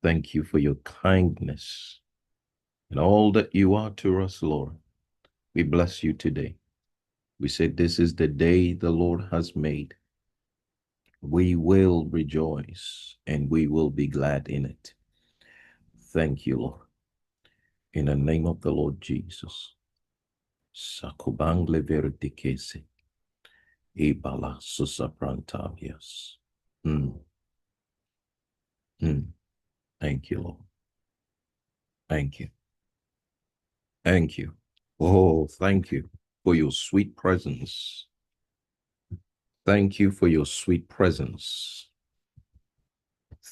Thank you for your kindness and all that you are to us, Lord. We bless you today. We say, this is the day the Lord has made. We will rejoice and we will be glad in it. Thank you, Lord. In the name of the Lord Jesus. Sakubangle verdikese. Ibala susaprantavias. Thank you, Lord. Thank you. Thank you. Oh, thank you for your sweet presence. Thank you for your sweet presence.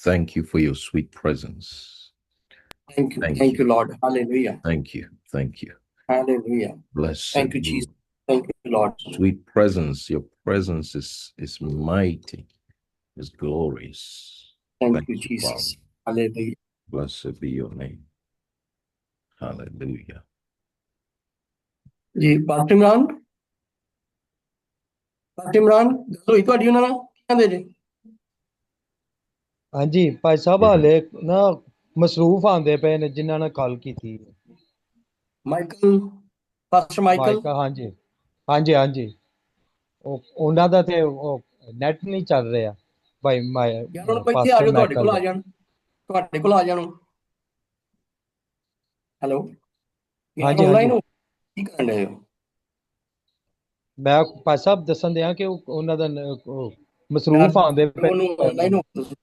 Thank you for your sweet presence. Thank you. Thank you, Lord. Hallelujah. Thank you. Thank you. Hallelujah. Blessed Thank you, Jesus. Thank you, Lord. Sweet presence. Your presence is mighty, is glorious. Thank you, Jesus. Father. Hallelujah. Blessed be your name. Hallelujah. जी pastor Imran गल हुई ਤੁਹਾਡੀ ਉਹਨਾਂ ਨਾਲ ਕੀ ਕਹਿੰਦੇ ਜੀ ਹਾਂਜੀ ਭਾਈ ਸਾਹਿਬ ਹਾਲੇ ਨਾ ਮਸਰੂਫ ਆਂਦੇ ਪਏ ਨੇ ਜਿਨ੍ਹਾਂ ਨੇ ਕਾਲ ਕੀਤੀ ਮਾਈਕਲ ਪਾਸਟਰ ਮਾਈਕਲ ਹਾਂਜੀ ਹਾਂਜੀ ਹਾਂਜੀ ਉਹਨਾਂ ਦਾ ਤੇ ਉਹ ਨੈਟ ਨਹੀਂ ਚੱਲ ਰਿਹਾ ਭਾਈ ਯਾਰ ਉਹਨਾਂ ਇੱਥੇ ਆ ਪਾਸਟਰ ਜਾਓ ਤੁਹਾਡੇ ਮਾਈਕਲ ਕੋਲ ਆ ਜਾਣ ਤੁਹਾਡੇ ਕੋਲ ਆ ਜਾਣ ਹੈਲੋ ਯਾਰ ਆਨਲਾਈਨ ਹੋ ਕੀ ਕਰਨ ਰਹੇ ਹੋ ਮੈਂ ਭਾਈ ਸਾਹਿਬ ਦੱਸਣ ਦਿਆਂ ਕਿ ਉਹਨਾਂ ਦਾ ਮਸਰੂਫ ਆਉਂਦੇ ਪਏ ਉਹਨੂੰ ਆਨਲਾਈਨ ਹੋ ਤੁਸੀਂ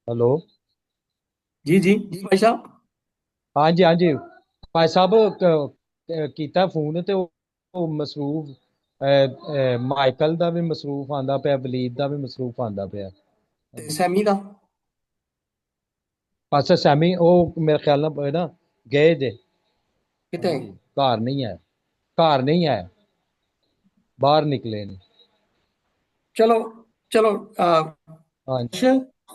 ਹੈਲੋ ਜੀ ਜੀ ਜੀ ਭਾਈ ਸਾਹਿਬ ਹਾਂਜੀ ਹਾਂਜੀ ਭਾਈ ਸਾਹਿਬ ਕੀਤਾ ਫੋਨ ਤੇ ਉਹ ਮਸਰੂਫ ਮਾਈਕਲ ਦਾ ਵੀ ਮਸਰੂਫ ਆਂਦਾ ਪਿਆ ਬਲੀਦ ਦਾ ਵੀ ਮਸਰੂਫ ਆਂਦਾ ਪਿਆ ਤੇ ਸੈਮੀ ਦਾ ਪਾਸਟਰ ਸੈਮੀ ਉਹ ਮੇਰੇ ਖਿਆਲ ਨਾਲ ਨਾ ਗਏ ਜੇ ਕਿਤੇ ਘਰ ਨਹੀਂ ਆਇਆ ਬਾਹਰ ਨਿਕਲੇ ਨੇ ਚਲੋ ਚਲੋ ਹਾਂਜੀ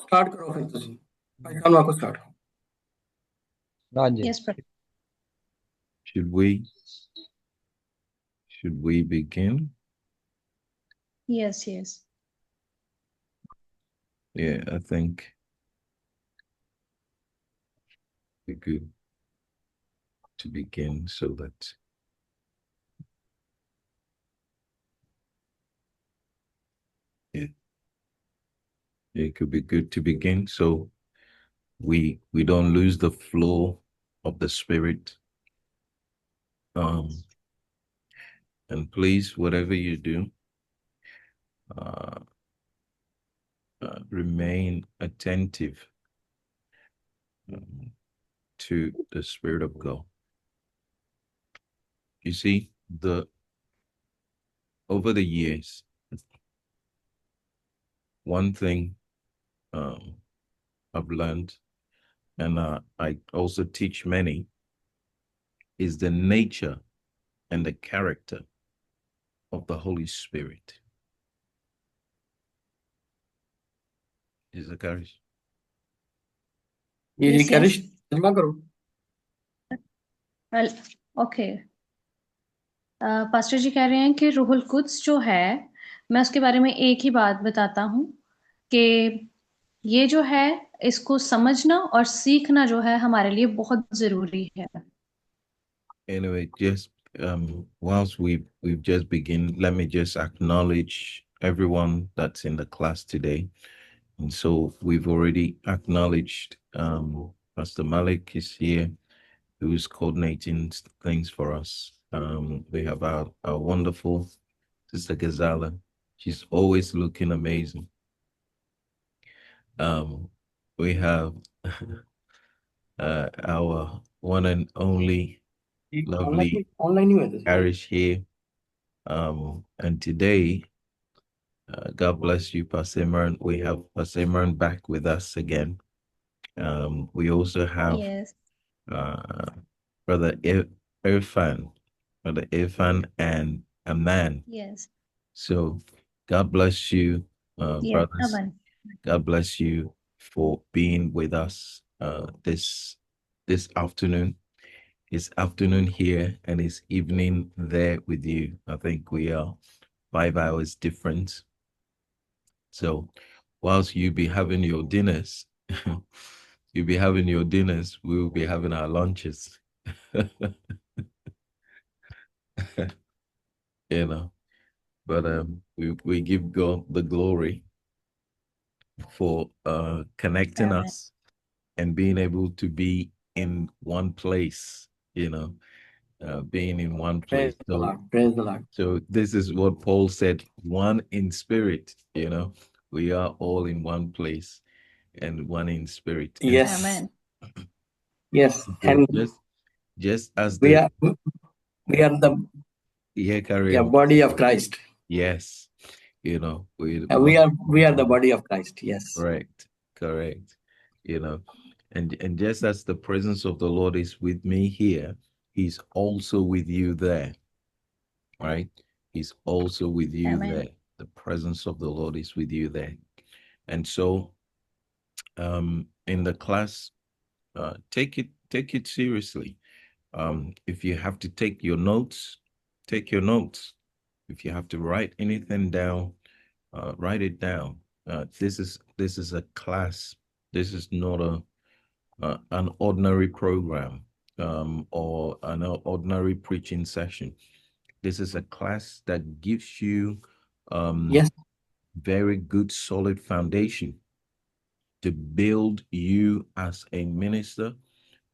ਸਟਾਰਟ ਕਰੋ ਫਿਰ ਤੁਸੀਂ ਭਾਈ ਸਾਹਿਬ ਨੂੰ ਆਖੋ ਸਟਾਰਟ ਹਾਂਜੀ Should we begin? Yes. Yeah, I think we're good to begin so that it could be good to begin so we don't lose the flow of the Spirit. And please, whatever you do, remain attentive to the Spirit of God. You see, over the years, one thing I've learned, and I also teach many, is the nature and the character of the Holy Spirit. Is it Karish? Yes. Karish, well, okay. Pastor ji कह रहे हैं कि रूहुल Quds जो है मैं उसके बारे में एक ही बात बताता हूँ कि ये जो है इसको समझना और सीखना जो है हमारे लिए बहुत जरूरी है. Anyway, just whilst we've just begun, let me just acknowledge everyone that's in the class today. And so we've already acknowledged Pastor Malik is here, who's coordinating things for us. We have our wonderful Sister Gazala. She's always looking amazing. We have our one and only lovely Irish here. And today, God bless you, Pastor Imran. We have Pastor Imran back with us again. We also have Brother Irfan and Aman. Yes. So God bless you, brothers. Aman. God bless you for being with us this afternoon. It's afternoon here and it's evening there with you. I think we are 5 hours different. So whilst you be having your dinners, you'll be having your dinners, we will be having our lunches. You know, but we give God the glory for connecting Amen. us and being able to be in one place, you know, being in one place. Praise the Lord. Praise the Lord. So this is what Paul said, one in spirit, you know, we are all in one place and one in spirit. And Yes. Amen. Yes. so And just as we the are the carry on. body of Christ. Yes, you know, We are the body of Christ. Yes. correct, you know, and just as the presence of the Lord is with me here, he's also with you there, right? He's also with you Amen. there. The presence of the Lord is with you there. And so in the class, take it seriously. If you have to take your notes, take your notes. If you have to write anything down, write it down. This is a class. This is not an ordinary program or an ordinary preaching session. This is a class that gives you Yes. very good solid foundation to build you as a minister,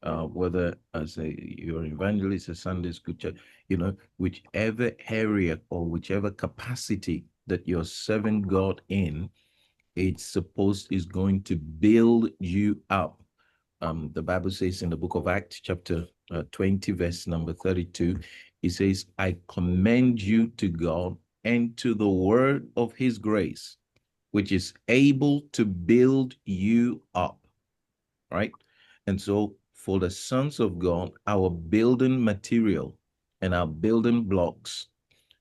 whether as your evangelist, a Sunday school church, you know, whichever area or whichever capacity that you're serving God in, it's is going to build you up. The Bible says in the book of Acts, chapter 20, verse number 32, it says, I commend you to God and to the word of his grace, which is able to build you up, right? And so for the sons of God, our building material and our building blocks,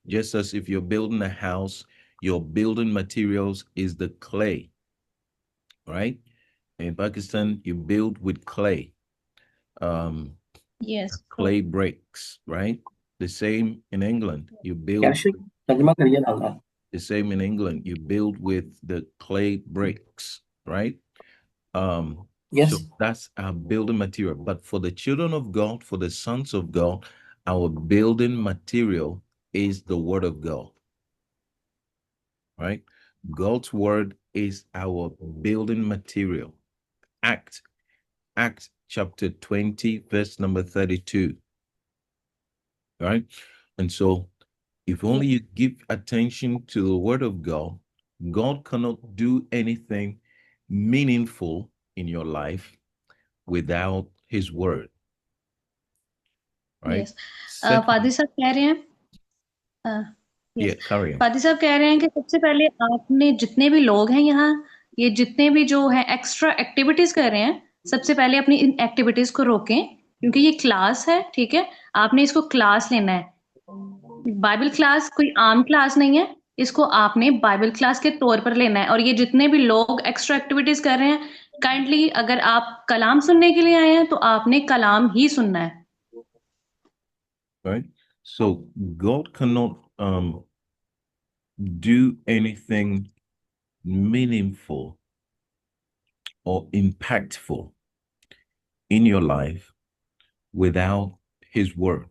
just as if you're building a house, your building materials is the clay, right? In Pakistan, you build with clay, Yes. clay bricks, right? The same in England, you build. The same in England, you build with the clay bricks, right? Yes. So that's our building material. But for the children of God, for the sons of God, our building material is the word of God, right? God's word is our building material. Acts chapter 20, verse number 32, right? And so if only you give attention to the word of God, God cannot do anything meaningful in your life without his word, right? Yes. पादी साहब कह रहे हैं Yeah, carry on. पादी साहब कह रहे हैं कि सबसे पहले आपने जितने भी लोग हैं यहाँ, ये जितने भी जो है एक्स्ट्रा एक्टिविटीज कर रहे हैं, सबसे पहले अपनी इन एक्टिविटीज को रोकें, क्योंकि ये क्लास है, ठीक है? आपने इसको क्लास लेना है। बाइबल क्लास कोई आम क्लास नहीं है, इसको आपने बाइबल क्लास के तौर पर लेना है। और ये जितने भी लोग एक्स्ट्रा एक्टिविटीज कर रहे हैं, काइंडली अगर आप कलाम सुनने के लिए आए हैं तो आपने कलाम ही सुनना है। Right? So God cannot do anything meaningful or impactful in your life without his word.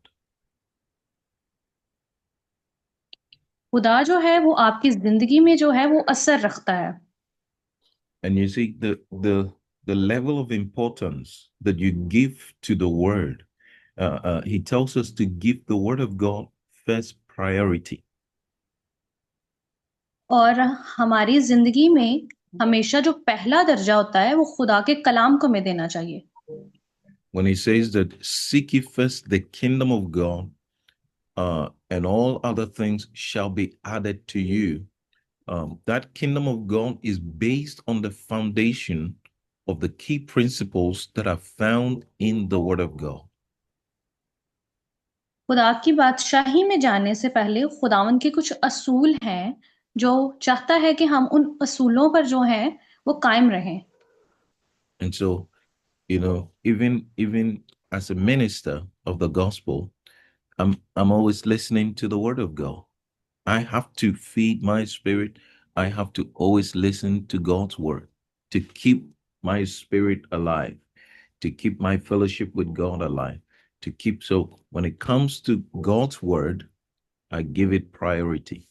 खुदा जो है वो आपकी जिंदगी में जो है वो असर रखता है। And you see the level of importance that you give to the word. He tells us to give the word of God first priority. और हमारी जिंदगी में हमेशा जो पहला दर्जा होता है वो खुदा के कलाम को हमें देना चाहिए। When he says that seek ye first the kingdom of God, and all other things shall be added to you. That kingdom of God is based on the foundation of the key principles that are found in the Word of God. खुदा की बादशाही में जाने से पहले खुदावन के कुछ असूल हैं जो चाहता है कि हम उन असूलों पर जो हैं वो कायम रहें। And so, you know, even as a minister of the gospel, I'm always listening to the Word of God. I have to feed my spirit. I have to always listen to God's word to keep my spirit alive, to keep my fellowship with God alive, to keep. So when it comes to God's word, I give it priority.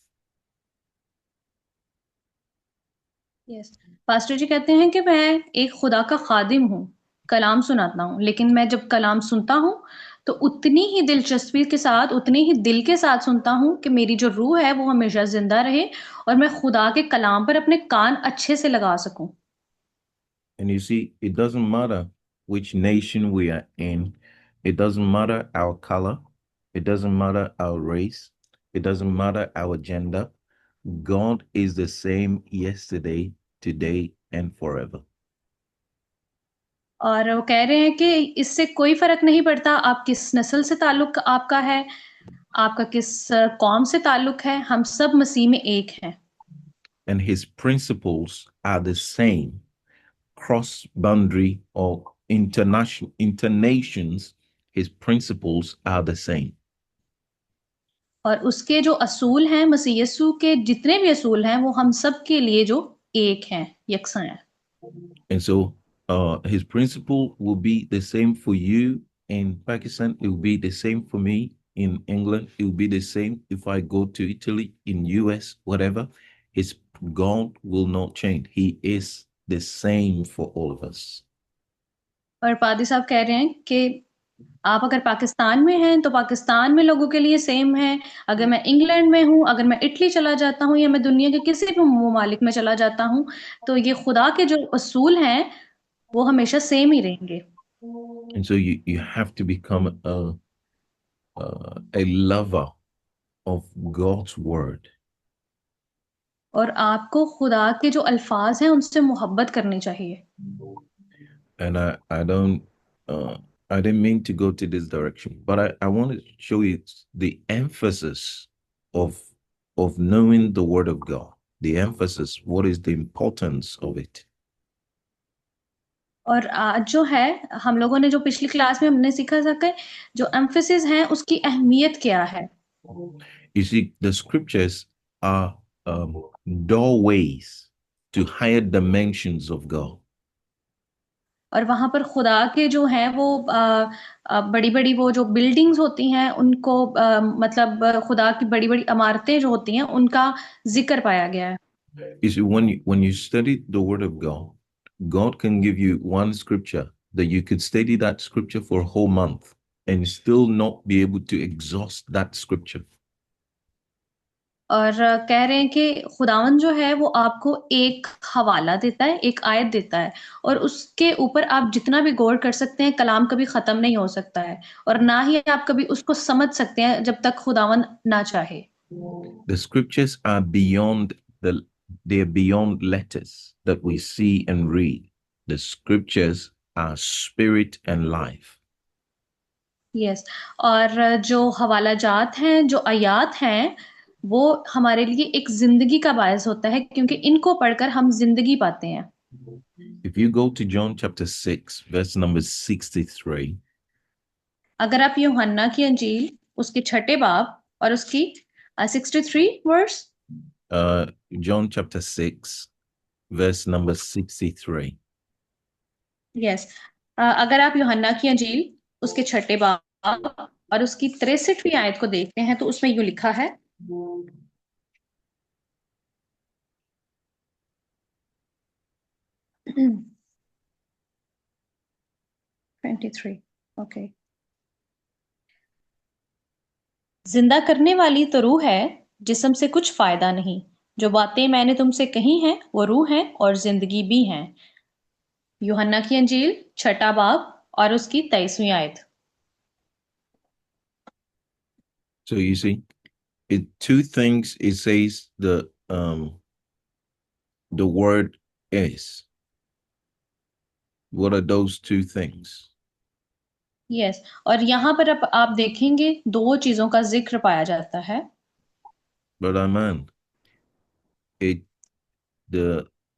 Yes, pastor ji कहते हैं कि मैं एक खुदा का खादिम हूँ, कलाम सुनाता हूँ, लेकिन मैं जब कलाम सुनता हूँ तो उतनी ही दिलचस्पी के साथ, उतने ही दिल के साथ सुनता हूँ कि मेरी जो रूह है वो हमेशा जिंदा रहे और मैं खुदा के कलाम पर अपने कान अच्छे से लगा सकूं. And you see, it doesn't matter which nation we are in, it doesn't matter our color, it doesn't matter our race, it doesn't matter our gender. God is the same yesterday, today, and forever. और वो कह रहे हैं कि इससे कोई फर्क नहीं पड़ता आप किस नस्ल से ताल्लुक आपका है, आपका किस कौम से ताल्लुक है, हम सब मसीह में एक हैं. And his principles are the same, cross boundary or internations, his principles are the same. और उसके जो असूल हैं, मसीह यीशु के जितने भी असूल हैं, वो हम सब के लिए जो एक हैं, यकसा हैं. And so his principle will be the same for you in Pakistan. It will be the same for me in England. It will be the same if I go to Italy, in US, whatever. His God will not change. He is the same for all of us. और पादी साहब कह रहे हैं कि आप अगर पाकिस्तान में हैं तो पाकिस्तान में लोगों के लिए सेम है, अगर मैं इंग्लैंड में हूँ, अगर मैं इटली चला जाता हूँ या मैं दुनिया के किसी भी ममालिक में चला जाता हूँ, तो ये खुदा के जो असूल हैं वो हमेशा सेम ही रहेंगे. And so you have to become a lover of God's word. और आपको खुदा के जो अल्फाज हैं उनसे मोहब्बत करनी चाहिए. And I didn't mean to go to this direction, but I want to show you the emphasis of knowing the word of God. The emphasis, what is the importance of it? और आज जो है हम लोगों ने जो पिछली class में हमने सीखा था कि जो एम्फेसिस है उसकी अहमियत क्या है. You see, the scriptures are doorways to higher dimensions of God. और वहां पर खुदा के जो हैं वो बड़ी बड़ी वो जो बिल्डिंग्स होती हैं उनको मतलब खुदा की बड़ी बड़ी इमारतें जो होती हैं उनका जिक्र पाया गया है. You see, when you study the word of God, God can give you one scripture that you could study that scripture for a whole month and still not be able to exhaust that scripture. और कह रहे हैं कि खुदावन जो है वो आपको एक हवाला देता है, एक आयत देता है और उसके ऊपर आप जितना भी गौर कर सकते हैं, कलाम कभी खत्म नहीं हो सकता है और ना ही आप कभी उसको समझ सकते हैं जब तक खुदावन ना चाहे. The scriptures are beyond they're beyond letters that we see and read. The scriptures are spirit and life. Yes, और जो हवाला जात हैं, जो आयात हैं, वो हमारे लिए एक जिंदगी का बायस होता है क्योंकि इनको पढ़कर हम जिंदगी पाते हैं. If you go to John chapter 6, verse number 63, अगर आप यूहन्ना की अंजील उसके छठे बाब और उसकी 63 verse, John chapter 6, verse number 63. Yes, अगर आप यूहन्ना की अंजील उसके छठे बाब और उसकी 63वीं आयत को देखते हैं तो उसमें यूं लिखा है. 23, ओके. जिंदा करने वाली तो रूह है, जिस्म से कुछ फायदा नहीं. जो बातें मैंने तुमसे कही हैं वो रूह हैं और जिंदगी भी हैं. यूहन्ना की अंजील छठा बाब और उसकी 23वीं आयत. So you see, two things it says the word is. What are those two things? Yes, और यहाँ पर आप देखेंगे दो चीजों का जिक्र पाया जाता है. But man,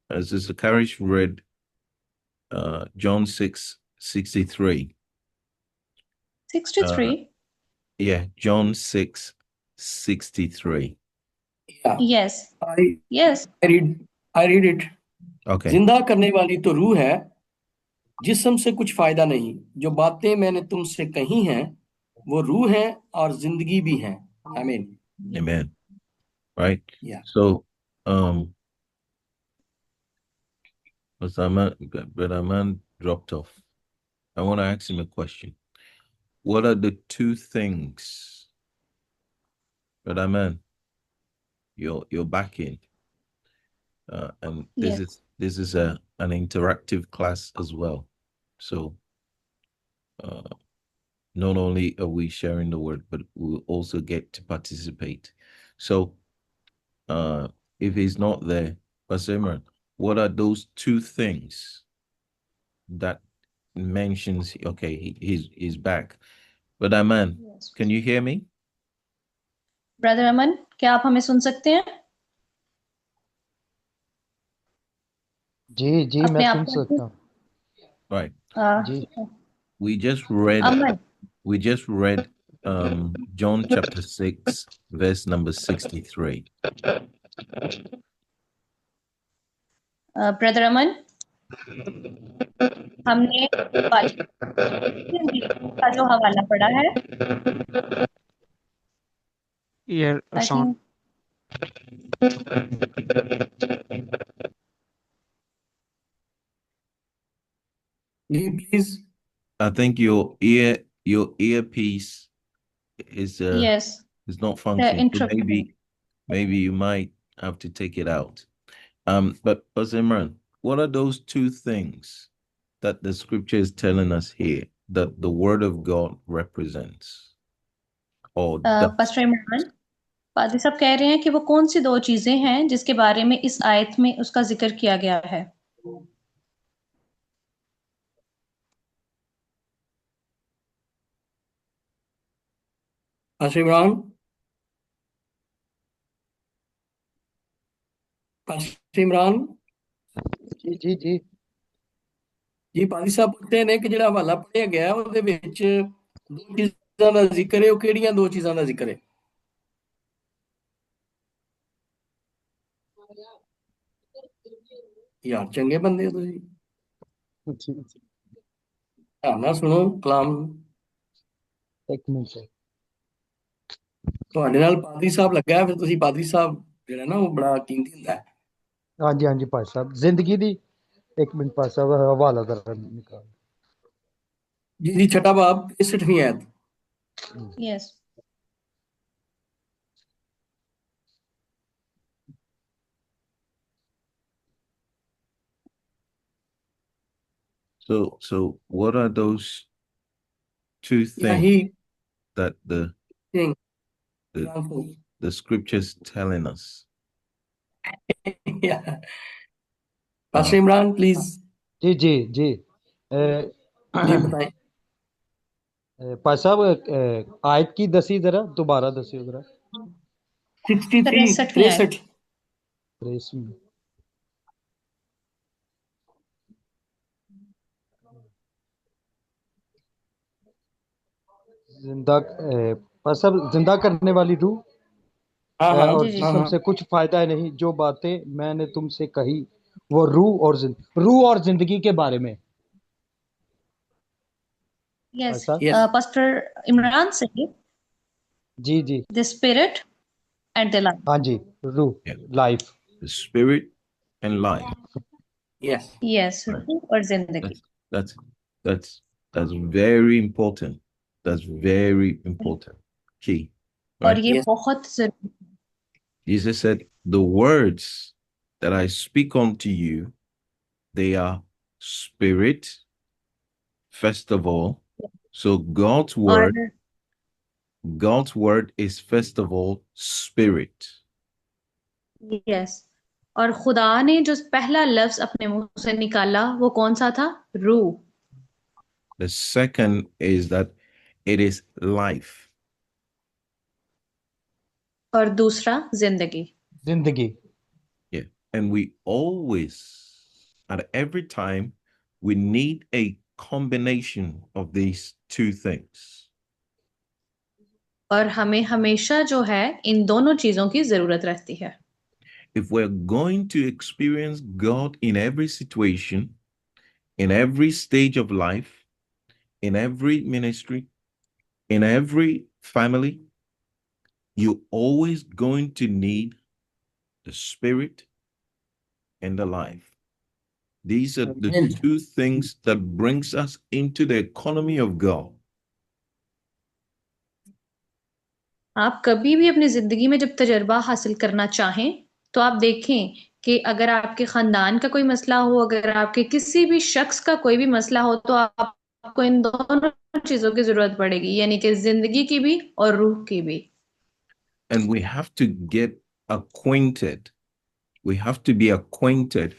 as Sister Karish read John 6:63. 63, Yeah, John 6:63. Yeah, Yes. I Yes. I read it. Okay. जिंदा करने वाली तो रूह है, जिस्म से कुछ फायदा नहीं। जो बातें मैंने तुमसे कही हैं वो रूह है और जिंदगी भी है। आमीन। Amen. Right. Yeah. So, but Aman dropped off. I want to ask him a question. What are the two things, but Aman, you're back in, and Yes. this is an interactive class as well. So, not only are we sharing the word, but we'll also get to participate. So, if he's not there, Pastor Imran, what are those two things that mentions? Okay, he's back. But Aman, Yes. can you hear me? Brother Aman, क्या आप हमें सुन सकते हैं? जी जी मैं अपने आप सुन को सकता हूँ। Right. जी We just read Aman, John chapter 6, verse number 63. Brother Aman, हमने का जो हवाला पढ़ा है, Ear I sound. Think Please. I think your earpiece is yes, not functioning. So interrupt. maybe you might have to take it out. But Imran, what are those two things that the scripture is telling us here that the word of God represents? Or does? Pastor Imran, पादी साहब कह रहे हैं कि वो कौन सी दो चीजें हैं जिसके बारे में इस आयत में उसका जिक्र किया गया है। Pastor Imran. Pastor Imran. जी जी जी ਜੀ ਪਾਦੀ ਸਾਹਿਬ ਪੁੱਛਦੇ ਨੇ ਕਿ ਜਿਹੜਾ ਹਵਾਲਾ ਪੜਿਆ ਗਿਆ ਉਹਦੇ ਵਿੱਚ ਦੋ ਚੀਜ਼ਾਂ ਦਾ ਜ਼ਿਕਰ ਹੈ, ਉਹ ਕਿਹੜੀਆਂ ਦੋ ਚੀਜ਼ਾਂ ਦਾ ਜ਼ਿਕਰ ਹੈ? ਯਾਰ ਚੰਗੇ ਬੰਦੇ ਹੋ ਤੁਸੀਂ, जी जी ਧਿਆਨ ਨਾਲ ਸੁਣੋ ਕਲਾਮ। एक मिनट ਤੁਹਾਡੇ ਨਾਲ ਪਾਦਰੀ ਸਾਹਿਬ ਲੱਗਾ ਹੈ, ਫਿਰ ਤੁਸੀਂ ਪਾਦਰੀ ਸਾਹਿਬ ਜਿਹੜਾ ਨਾ ਉਹ ਬੜਾ ਕੀਮਤੀ ਹੁੰਦਾ ਹੈ। हाँ जी भाई साहब जिंदगी दी एक मिनट भाई साहब हवाला कर निकाल ਜੀ ਛਠਾ ਬਾਬ 63ਵੀਂ ਆयत। Yes, So what are those two things यही that thing the scriptures telling us? Pastor Imran please. जी जी जी जी बताएं। भाई साहब आयत की दसी जरा दोबारा दसियो जरा 63 63वीं आयत। 63 इसमें जिंदा भाई साहब जिंदा करने वाली रूह हाँ हाँ और जी, जी। हाँ जिस्म हाँ से कुछ फायदा नहीं। जो बातें मैंने तुमसे कही वो रूह और जिंदगी के बारे में। भाई यस, साहब यस पास्टर इमरान से जी जी the spirit and the life. हाँ जी रूह Yeah. Life The spirit and life. Yes yes, Right. रूह और जिंदगी। That's that's very important. That's very important. Key. और Right? ये Yes. बहुत जरूरी। Jesus said, the words that I speak unto you, they are spirit, first of all. So और God's word is first of all spirit. Yes, और खुदा ने जो पहला लफ्ज अपने मुंह से निकाला वो कौन सा था? रूह। The second is that it is life. और दूसरा जिंदगी। जिंदगी। Yeah. And we always, at every time, we need a combination of these two things. और हमें हमेशा जो है इन दोनों चीजों की जरूरत रहती है। If we're going to experience God in every situation, in every stage of life, in every ministry, in every family, you're always going to need the spirit and the life. These are the Amen. two things that brings us into the economy of God. आप कभी भी अपनी जिंदगी में जब तजर्बा हासिल करना चाहें तो आप देखें कि अगर आपके खानदान का कोई मसला हो, अगर आपके किसी भी शख्स का कोई भी मसला हो, तो आपको इन दोनों चीजों की जरूरत पड़ेगी, यानी कि जिंदगी की भी और रूह की भी। And we have to get acquainted. We have to be acquainted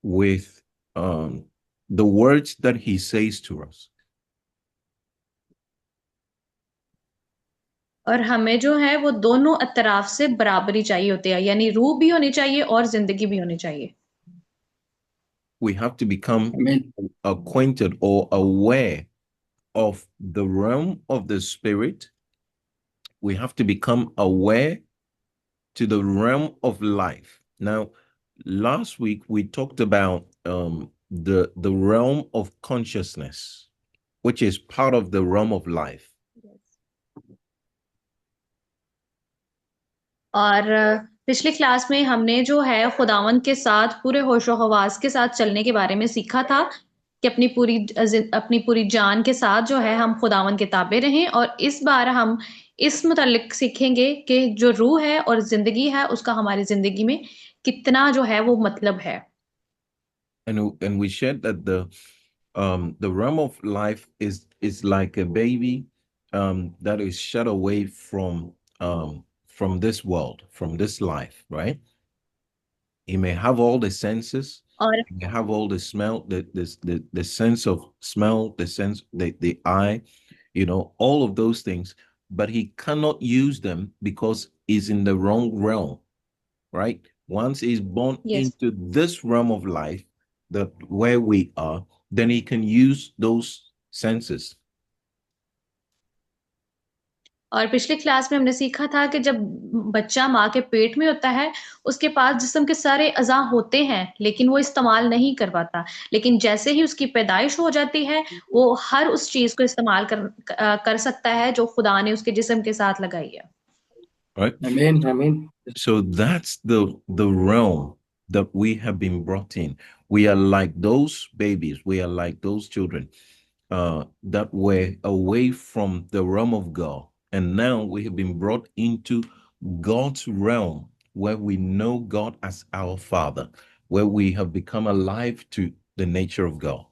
with the words that he says to us. और हमें जो है वो दोनों अतराफ से बराबरी चाहिए होती है, यानी रूह भी होनी चाहिए और जिंदगी भी होनी चाहिए। We have to become Amen. acquainted or aware of the realm of the spirit. We have to become aware to the realm of life. Now, last week we talked about the realm of consciousness, which is part of the realm of life. और पिछली class में हमने जो है खुदावंद के साथ पूरे होशो हवास के साथ चलने के बारे में सीखा था कि अपनी पूरी जान के साथ जो है हम खुदावंद के ताबे रहें। और इस बार हम इस मुतालिक सीखेंगे कि जो रूह है और जिंदगी है उसका हमारी जिंदगी में कितना जो है वो मतलब है। And we shared that the realm of life is like a baby that is shut away from this world, from this life, right? He may have all the senses, और he may have all the smell, the sense of smell, the sense, the eye, all of those things, but he cannot use them because he's in the wrong realm, right? Once he's born yes into this realm of life, that where we are, then he can use those senses. और पिछली class में हमने सीखा था कि जब बच्चा माँ के पेट में होता है उसके पास जिस्म के सारे अज़ा होते हैं लेकिन वो इस्तेमाल नहीं कर पाता, लेकिन जैसे ही उसकी पैदाइश हो जाती है वो हर उस चीज को इस्तेमाल कर सकता है जो खुदा ने उसके जिस्म के साथ लगाई है। Right? Amen. Amen. So that's the realm that we have been brought in. We are like those babies, we are like those children that were away from the realm of God. And now we have been brought into God's realm where we know God as our Father, where we have become alive to the nature of God.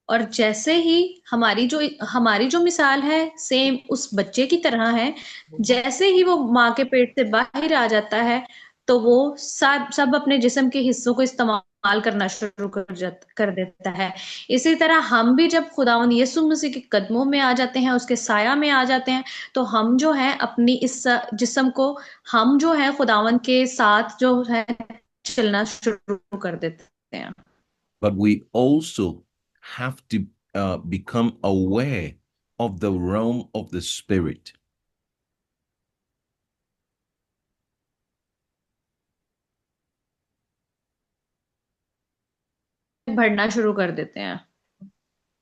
और जैसे ही हमारी जो मिसाल है same उस बच्चे की तरह है, जैसे ही वो माँ के पेट से बाहर आ जाता है तो वो सब अपने जिस्म के हिस्सों को इस्तेमाल करना शुरू कर देता है। इसी तरह हम भी जब खुदावंद यीशु मसीह के कदमों में आ जाते हैं, उसके साया में आ जाते हैं, तो हम जो है अपनी इस जिस्म को हम जो है खुदावंद के साथ जो है चलना शुरू कर देते हैं। But we also have to become aware of the realm of the spirit. बढ़ना शुरू कर देते हैं।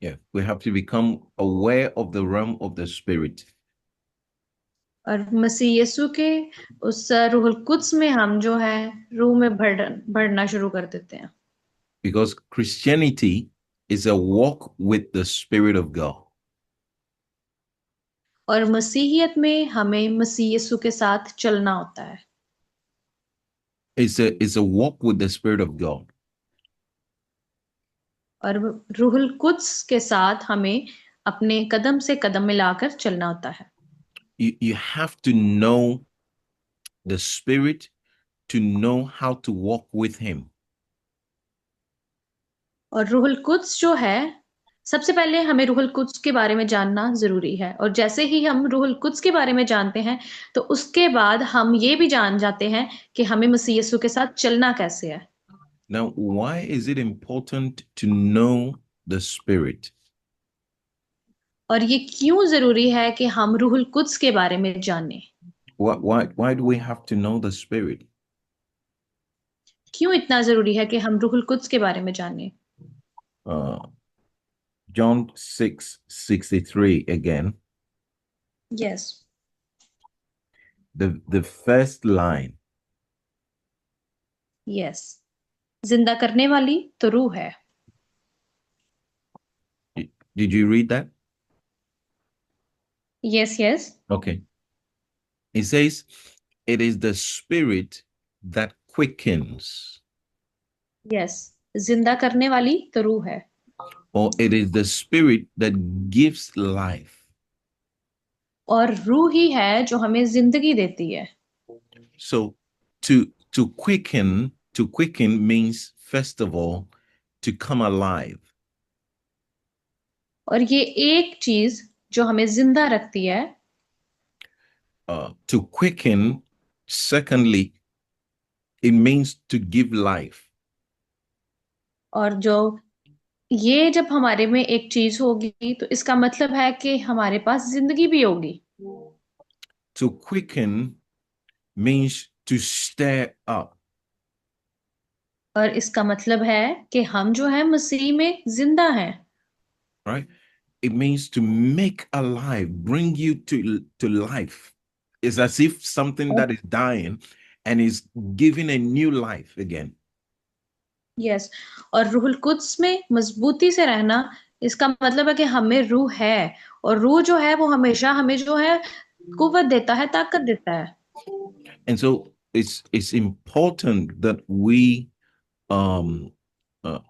Yeah, we have to become aware of the realm of the spirit. और मसीह यीशु के उस रूहुल कुद्स में हम जो है रूह में बढ़ना शुरू कर देते हैं। Because Christianity is a walk with the Spirit of God. और मसीहियत में हमें मसीह यीशु के साथ चलना होता है। It's a walk with the Spirit of God. और रूहुल कुद्स के साथ हमें अपने कदम से कदम मिलाकर चलना होता है। You have to know the Spirit to know how to walk with Him. और रूहुल कुद्स जो है, सबसे पहले हमें रूहुल कुद्स के बारे में जानना जरूरी है, और जैसे ही हम रूहुल कुद्स के बारे में जानते हैं तो उसके बाद हम ये भी जान जाते हैं कि हमें मसीह यीशु के साथ चलना कैसे है। Now, why is it important to know the Spirit? और ये क्यों जरूरी है कि हम रूहुल कुद्स के बारे में जानें? Why do we have to know the Spirit? क्यों इतना जरूरी है कि हम रूहुल कुद्स के बारे में जानें? Uh, John 6:63 again. Yes. The first line. Yes. जिंदा करने वाली तो रूह है. Did you read that? Yes, yes. Okay. It says, it is the Spirit that quickens, Yes. जिंदा करने वाली तो रूह है. or it is the Spirit that gives life. और रूह ही है जो हमें जिंदगी देती है. So to quicken means, first of all, to come alive. और ये एक चीज जो हमें जिंदा रखती है. To quicken, secondly, it means to give life. और जो ये जब हमारे में एक चीज होगी तो इसका मतलब है कि हमारे पास जिंदगी भी होगी. To quicken means to stir up. और इसका मतलब है कि हम जो है मसीह में जिंदा हैं. Right? It means to make alive, bring you to life. It's as if something that is dying and is giving a new life again. Yes. और रूहुल कुद्स में मजबूती से रहना, इसका मतलब है कि हमें रूह है और रूह जो है वो हमेशा हमें जो है कुव्वत देता है, ताकत देता है. And so it's important that we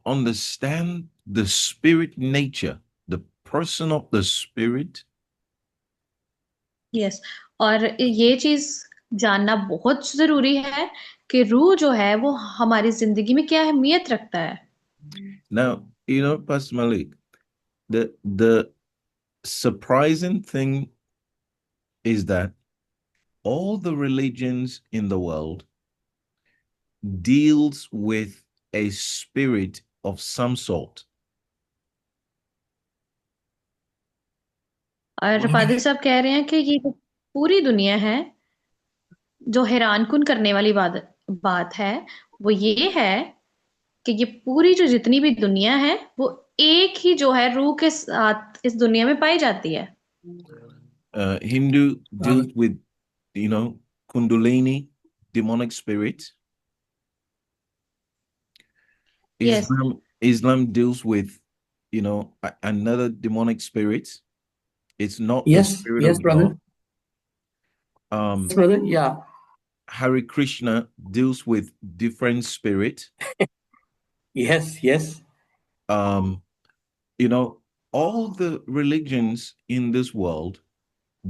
understand the spirit nature, the person of the Spirit. Yes. और ये चीज जानना बहुत जरूरी है कि रूह जो है वो हमारी जिंदगी में क्या अहमियत रखता है. Now, Pastor Malik, the surprising thing is that all the religions in the world deals with a spirit of some sort. और पादरी साहब कह रहे हैं कि ये जो पूरी दुनिया है, जो हैरानकुन करने वाली बात है वो ये है कि ये पूरी जो जितनी भी दुनिया है वो एक ही जो है रूह के साथ इस दुनिया में पाई जाती है. Hindu deals with, Kundalini, demonic spirit. Yes. Islam deals with, another demonic spirit. It's not the Yes, spirit yes, of brother. God. Yes, brother. Yeah. Hare Krishna deals with different spirit. Yes, yes. All the religions in this world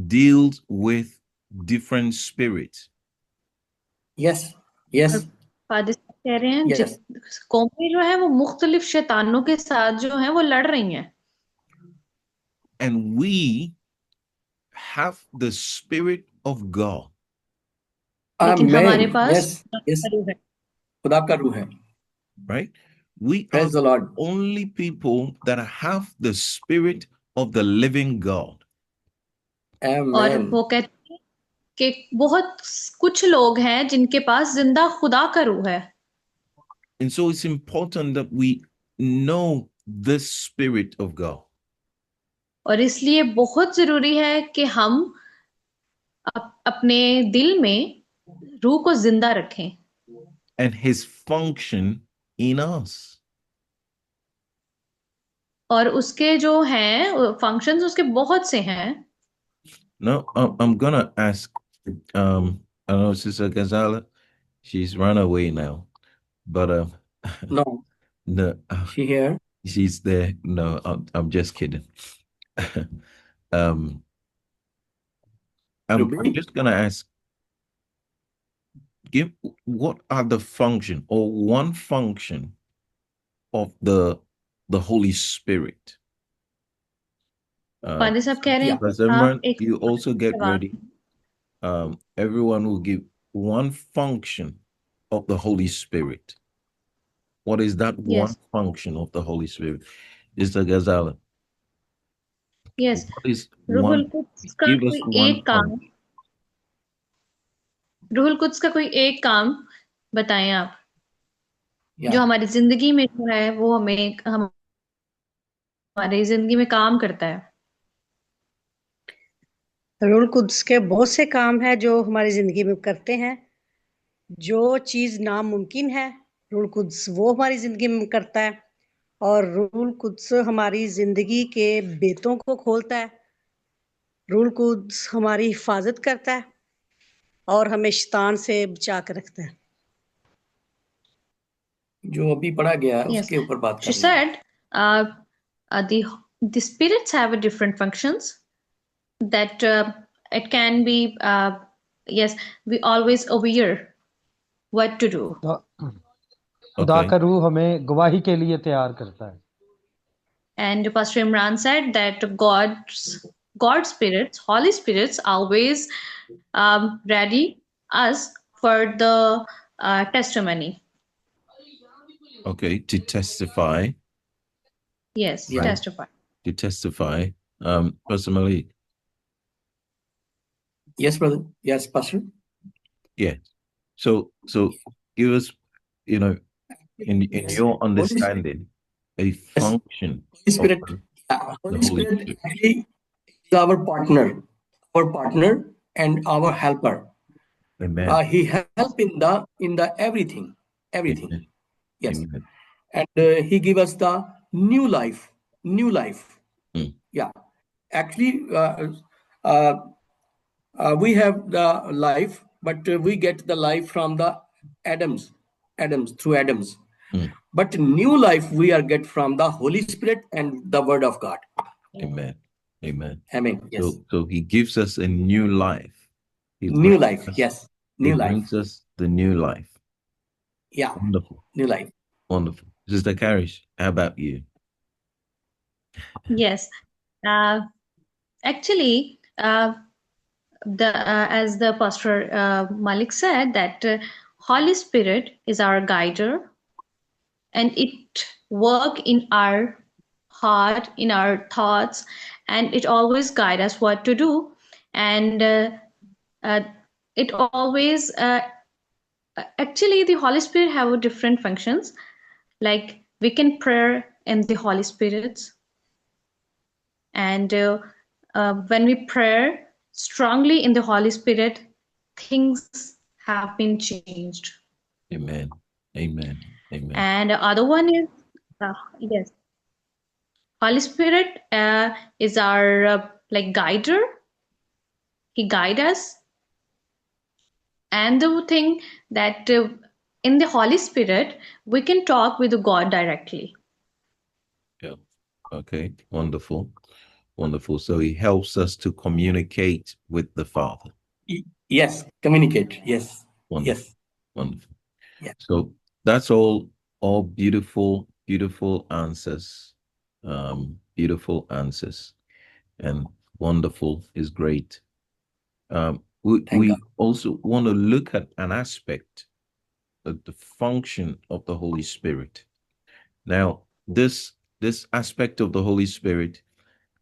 deals with different spirits. Yes, yes, father साहब कह रहे हैं yes. कौमें जो है वो मुख्तलिफ शैतानों के साथ जो है वो लड़ रही हैं. And we have the Spirit of God. लेकिन हमारे Amen. पास Yes, yes. रूह है. खुदा का रूह है. Right? We Praise are the Lord. only people that have the Spirit of the living God. और Amen. वो कहते हैं कि बहुत कुछ लोग हैं जिनके पास जिंदा खुदा का रूह है. And so it's important that we know this Spirit of God. और इसलिए बहुत जरूरी है कि हम अपने दिल में रूह को जिंदा रखें. And his function in us. और उसके जो हैं फंक्शंस उसके बहुत से हैं. No, I'm gonna ask. I know Sister Gonzala, she's run away now, but No, no, she here. she's there. No, I'm just kidding. um, I'm Ruby? just gonna ask. What are the function or one function of the Holy Spirit? Father साहब कह रहे हैं Because कि everyone, आप एक you also get सवाल. ready. Everyone will give one function of the Holy Spirit. What is that one Yes. function of the Holy Spirit? Mr. Ghazala. Yes What is रूहुल one? Quds का Give us कोई one एक point. काम रूहुल Quds का कोई एक काम बताएं आप जो या हमारी जिंदगी में जो है वो हमारी जिंदगी में काम करता है रूल कुद्स के बहुत से काम है जो हमारी जिंदगी में करते हैं जो चीज नामुमकिन है रूल कुद्स वो हमारी जिंदगी में करता है और रूल कुद्स हमारी जिंदगी के बेतों को खोलता है रूल कुद्स हमारी हिफाजत करता है और हमें शैतान से बचा कर रखता है जो अभी पढ़ा गया है yes उसके ऊपर बात she करनी है said uh, the spirits have a different functions that it can be yes we always aware what to do खुदा Okay. का रूह हमें गवाही के लिए तैयार करता है and Pastor Imran said that God's spirits Holy spirits always ready us for the testimony Okay. To testify. yes या Right. testify To testify. Personally, yes brother yes pastor yeah. So give us, you know, in your Holi understanding, a function of spirit the Holi Holy spirit Spirit. Actually is our partner and our helper Amen. he help in the everything Amen. yes Amen. and he give us the new life Mm. yeah actually uh, we have the life but we get the life from the adams through adams Mm. but new life we are get from the holy spirit and the word of god Amen. Amen. amen yes So he gives us a new life. He new brings life us, yes he new life brings us the new life. yeah Wonderful. new life Wonderful. Sister Karish, how about you? yes uh, actually as the pastor Malik said that Holy Spirit is our guider and it work in our heart in our thoughts and it always guide us what to do and uh, it always actually the Holy Spirit have different functions like we can pray in the Holy Spirit and when we pray strongly in the Holy Spirit things have been changed Amen. Amen. Amen. and the other one is yes Holy Spirit is our like guider. He guide us, and the thing that in the Holy Spirit we can talk with God directly. Yeah. Okay. Wonderful. Wonderful. So he helps us to communicate with the Father. yes communicate yes Wonderful. yes Wonderful. yeah So that's all beautiful, beautiful answers. Beautiful answers. And wonderful is great. We thank god also want to look at an aspect of the function of the Holy Spirit. Now, this aspect of the Holy Spirit,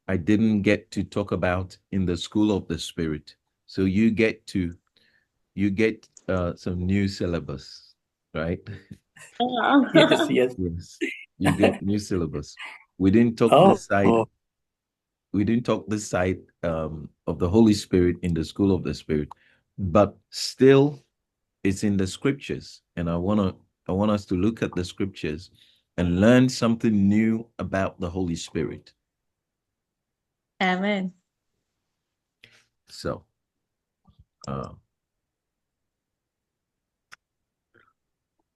I didn't get to talk about in the School of the Spirit. So you get some new syllabus, right? yes yes Yes, you get new syllabus. We didn't talk oh, this side. oh We didn't talk this side of the Holy Spirit in the School of the Spirit, but still, it's in the scriptures, and I want us to look at the scriptures and learn something new about the Holy Spirit. Amen. So, uh,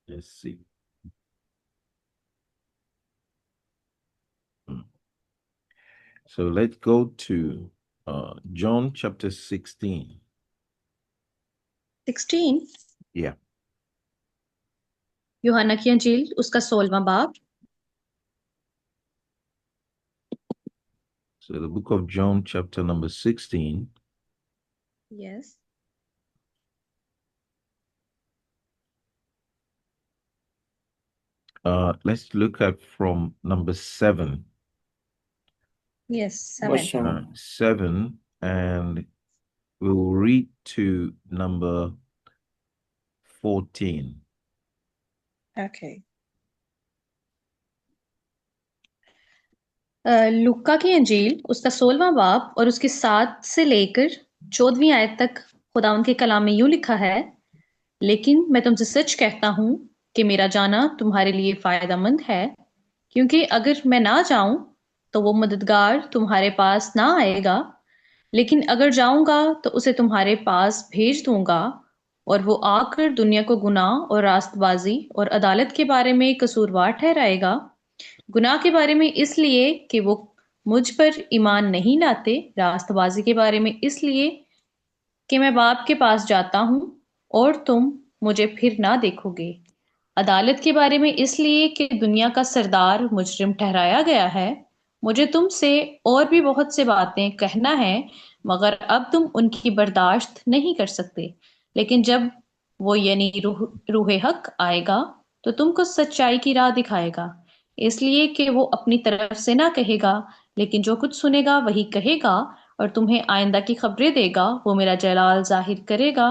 let's see. So let's go to John chapter 16. 16 Yeah. यूहन्ना की अंजील उसका 16वां बाब So the book of John chapter number 16. yes Let's look at from number 7. Yes, verse 7. 7. 7, and we will read to number 14. Okay. लुक्का की अंजील उसका 16वां बाब और उसके 7 से लेकर 14वीं आयत तक खुदावंद के कलाम में यूं लिखा है, लेकिन मैं तुमसे सच कहता हूं कि मेरा जाना तुम्हारे लिए फायदेमंद है, क्योंकि अगर मैं ना जाऊं तो वो मददगार तुम्हारे पास ना आएगा, लेकिन अगर जाऊंगा तो उसे तुम्हारे पास भेज दूंगा, और वो आकर दुनिया को गुनाह और रास्तबाजी और अदालत के बारे में कसूरवार ठहराएगा। गुनाह के बारे में इसलिए कि वो मुझ पर ईमान नहीं लाते, रास्तबाजी के बारे में इसलिए कि मैं बाप के पास जाता हूं और तुम मुझे फिर ना देखोगे, अदालत के बारे में इसलिए कि दुनिया का सरदार मुजरिम ठहराया गया है। मुझे तुमसे और भी बहुत से बातें कहना है, मगर अब तुम उनकी बर्दाश्त नहीं कर सकते। लेकिन जब वो यानी रूहे हक आएगा तो तुमको सच्चाई की राह दिखाएगा, इसलिए कि वो अपनी तरफ से ना कहेगा, लेकिन जो कुछ सुनेगा वही कहेगा, और तुम्हें आइंदा की खबरें देगा। वो मेरा जलाल जाहिर करेगा,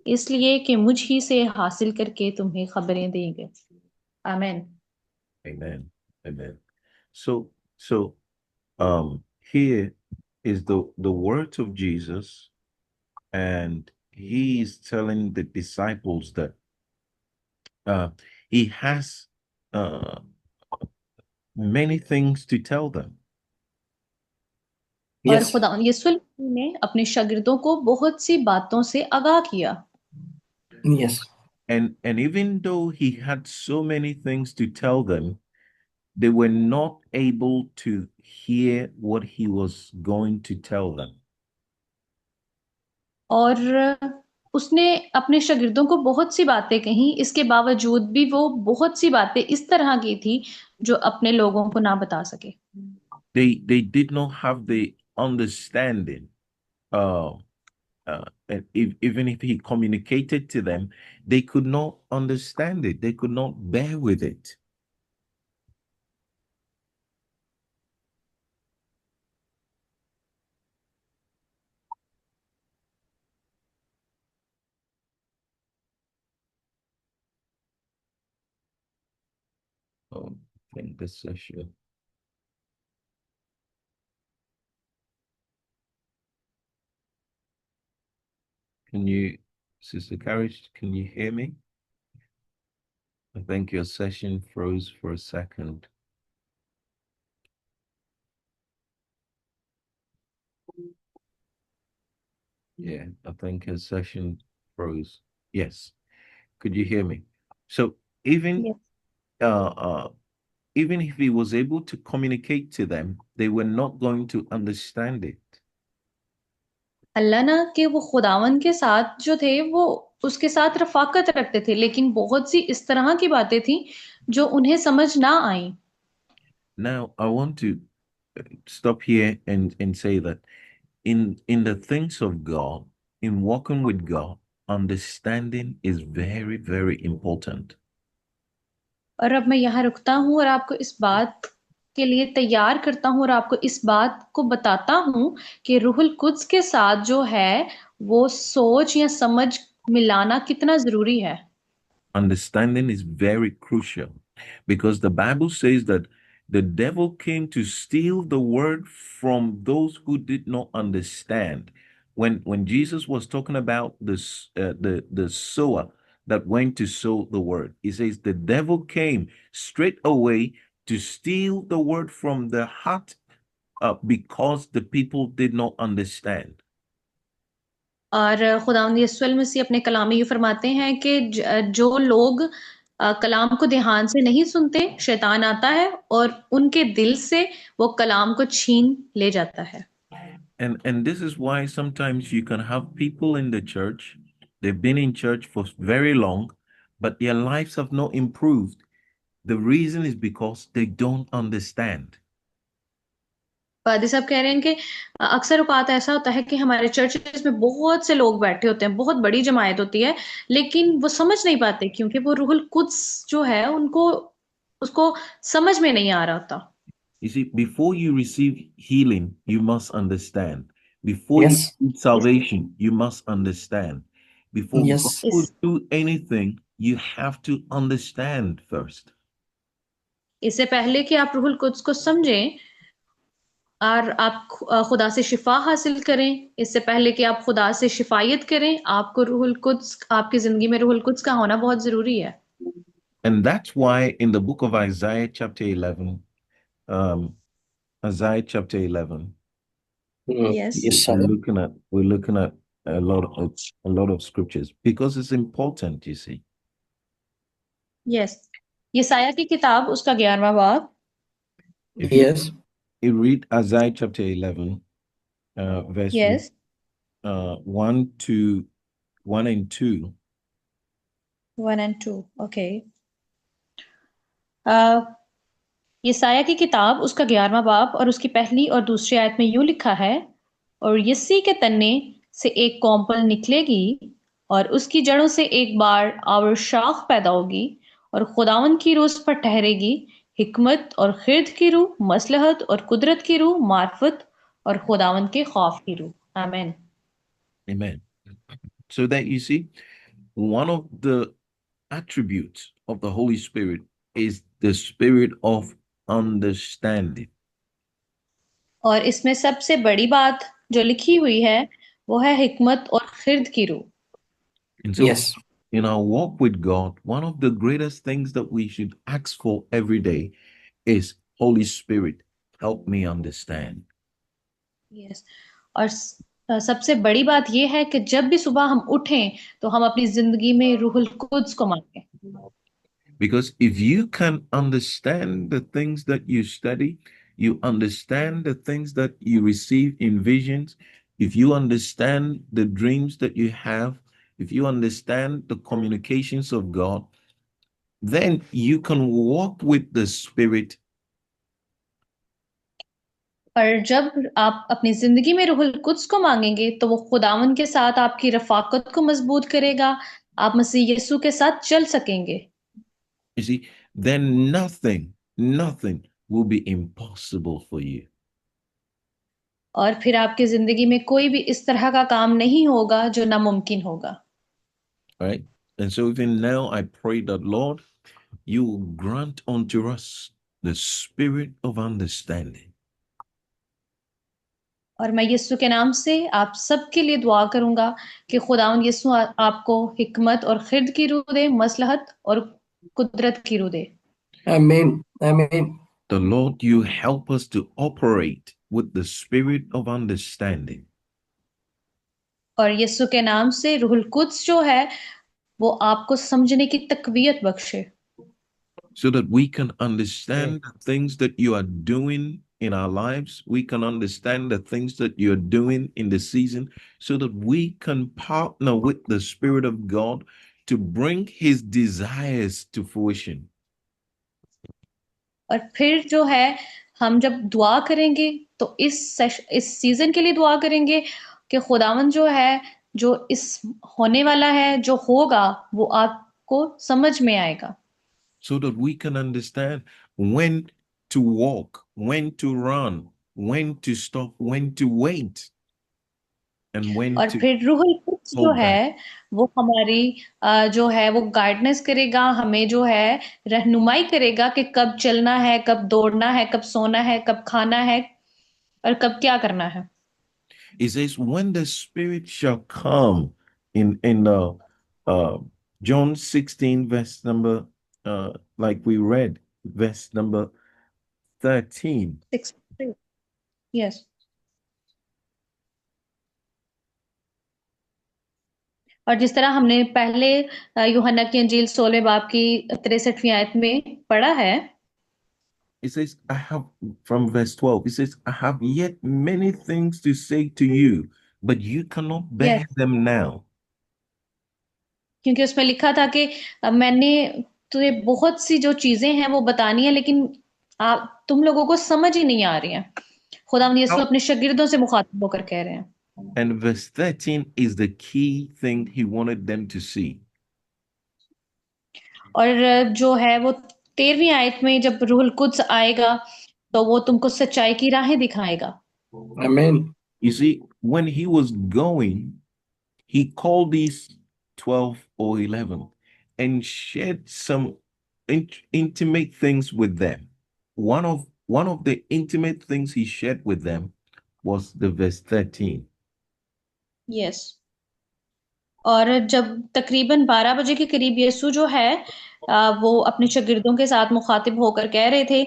इसलिए कि मुझ ही से हासिल करके तुम्हें खबरें देंगे। आमीन। Amen. Amen. So here is the words of Jesus, and he is telling the disciples that he has uh many things to tell them. और Yes. खुदा यीशु मसीह ने अपने शागिर्दों को बहुत सी बातों से आगाह किया। Yes. And even though he had so many things to tell them, they were not able to hear what he was going to tell them. और उसने अपने शागिर्दों को बहुत सी बातें कही, इसके बावजूद भी वो बहुत सी बातें इस तरह की थी जो अपने लोगों को ना बता सके। They did not have the understanding. Uh, and even if he communicated to them, they could not understand it. They could not bear with it. I think this session. Can you, Sister Courage, can you hear me? I think your session froze for a second. Yeah, I think his session froze. Yes. Could you hear me? So even Yes. even if he was able to communicate to them, they were not going to understand it. अल्लाह ना कि वो खुदावन के साथ जो थे वो उसके साथ रफाकत रखते थे, लेकिन बहुत सी इस तरह की बातें थी जो उन्हें समझ ना आई। Now I want to stop here and say that in the things of God, in walking with God, understanding is very, very important. और अब मैं यहाँ रुकता हूँ और आपको इस बात के लिए तैयार करता हूँ और आपको इस बात को बताता हूँ कि रूहुल कुद्स के साथ जो है वो सोच या समझ मिलाना कितना जरूरी है। Understanding is very crucial because the Bible says that the devil came to steal the word from those who did not understand. When Jesus was talking about this the sower that went to sow the word, he says the devil came straight away to steal the word from the heart because the people did not understand. और खुदावंद यीशु मसीह अपने कलाम में ये फरमाते हैं कि जो लोग कलाम को ध्यान से नहीं सुनते, शैतान आता है और उनके दिल से वो कलाम को छीन ले जाता है। And this is why sometimes you can have people in the church, they've been in church for very long, but their lives have not improved. The reason is because they don't understand. पादी साहब कह रहे हैं कि अक्सर औकात ऐसा होता है कि हमारे चर्चेस में बहुत से लोग बैठे होते हैं, बहुत बड़ी जमायत होती है, लेकिन वो समझ नहीं पाते क्योंकि वो रूहुल कुद्स जो है उनको उसको समझ में नहीं आ रहा होता। You see, before you receive healing, you must understand. Before you Yes. receive salvation, you must understand. Before God Yes. will इस do anything, you have to understand first. इससे पहले कि आप रूहुल कुद्स को समझें और आप खुदा से शिफा हासिल करें, इससे पहले कि आप खुदा से शिफायत करें, आपको रूहुल कुद्स, आपकी जिंदगी में रूहुल कुद्स का होना बहुत जरूरी है. And that's why in the book of Isaiah, chapter 11, Isaiah chapter 11, yes Yes, we're sir. looking at a lot of scriptures because it's important, you see. Yes, यसाया की किताब उसका 11वां बाब. If you, Yes. you read Isaiah chapter 11, verse yes, 1 to 1 and 2. 1 and 2. Okay. यसाया की किताब उसका 11वां बाब और उसकी पहली और दूसरी आयत में यूं लिखा है, और यिसी के तन्ने से एक कौंपल निकलेगी और उसकी जड़ों से एक बार और शाख पैदा होगी और खुदावन की रूह उस पर ठहरेगी, हिकमत और खिर्द की रूह, मसलहत और कुदरत की रूह, मार्फत और खुदावन के खौफ की रूह. आमीन. Amen. So that you see, one of the attributes of the Holy Spirit is the spirit of understanding. और इसमें सबसे बड़ी बात जो लिखी हुई है वो है हिकमत और खिर्द की रूह. And so Yes. in our walk with God, one of the greatest things that we should ask for every day is Holy Spirit, help me understand. Yes. और सबसे बड़ी बात यह है कि जब भी सुबह हम उठें तो हम अपनी जिंदगी में रूहुल कुद्स को मांगे. Because if you can understand the things that you study, you understand the things that you receive in visions, if you understand the dreams that you have, if you understand the communications of God, then you can walk with the Spirit. और जब आप अपनी जिंदगी में रूहुल Quds को मांगेंगे तो वो खुदावन के साथ आपकी रफाकत को मजबूत करेगा, आप मसीह यीशु के साथ चल सकेंगे. You see, then nothing will be impossible for you. और फिर आपकी जिंदगी में कोई भी इस तरह का काम नहीं होगा जो नामुमकिन होगा. Right? And so even now I pray that, Lord, you will grant unto us the spirit of understanding. और मैं यीशु के नाम से आप सबके लिए दुआ करूंगा कि खुदावंद यीशु आपको हिकमत और खिर्द की रूह दे, मसलहत और कुदरत की रूह दे. Amen. Amen. The Lord, you help us to operate with the spirit of understanding. और यीशु के नाम से रूहुल कुद्स जो है वो आपको समझने की तकवीयत बख्शे, So that we can understand the things that you are doing in our lives. We can understand the things that you're doing in the season, so that we can partner with the Spirit of God to bring His desires to fruition. और फिर जो है हम जब दुआ करेंगे तो इस सीजन के लिए दुआ करेंगे कि खुदावन जो है, जो इस होने वाला है, जो होगा वो आपको समझ में आएगा, So that we can understand when to walk, when to run, when to stop, when to wait, and when और to फिर रूहुल कुद्स जो hold back. है वो हमारी जो है वो गाइडेंस करेगा, हमें जो है रहनुमाई करेगा कि कब चलना है, कब दौड़ना है, कब सोना है, कब खाना है और कब क्या करना है. It says, when the Spirit shall come in uh, John 16, verse number, like we read, verse number 13. 63. Yes. और जिस तरह हमने पहले यूहन्ना की अंजील 16 बाब की 63वीं आयत में पढ़ा है, It says, I have, from verse 12, it says, I have yet many things to say to you, but you cannot bear yes, them now. क्योंकि उसमें लिखा था कि मैंने तुझे बहुत सी जो चीजें हैं वो बतानी है, लेकिन तुम लोगों को समझ ही नहीं आ रही हैं. खुदावंद यीशु अपने शागिर्दों से मुखातिब होकर कह रहे हैं. And verse 13 is the key thing he wanted them to see. और जो है वो 13वीं आयत में जब रूहुल कुद्स आएगा तो वो तुमको सच्चाई की राहें दिखाएगा। Amen. You see, when he was going, he called these 12 or 11 and shared some intimate things with them. One of the intimate things he shared with them was the verse 13. Yes. और जब तकरीबन 12 बजे के करीब यीशु जो है वो अपने शागिर्दों के साथ मुखातिब होकर कह रहे थे,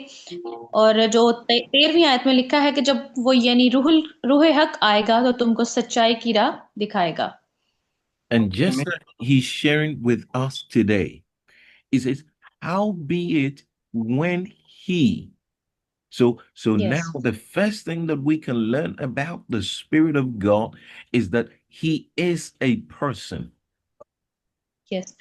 और जो 13वीं आयत में लिखा है कि जब वो यानी रूह हक आएगा तो तुमको सच्चाई की राह दिखाएगा। And just Amen. like he's sharing with us today, he says, how be it when he. So yes. now the first thing that we can learn about the Spirit of God is that he is a person. Yes.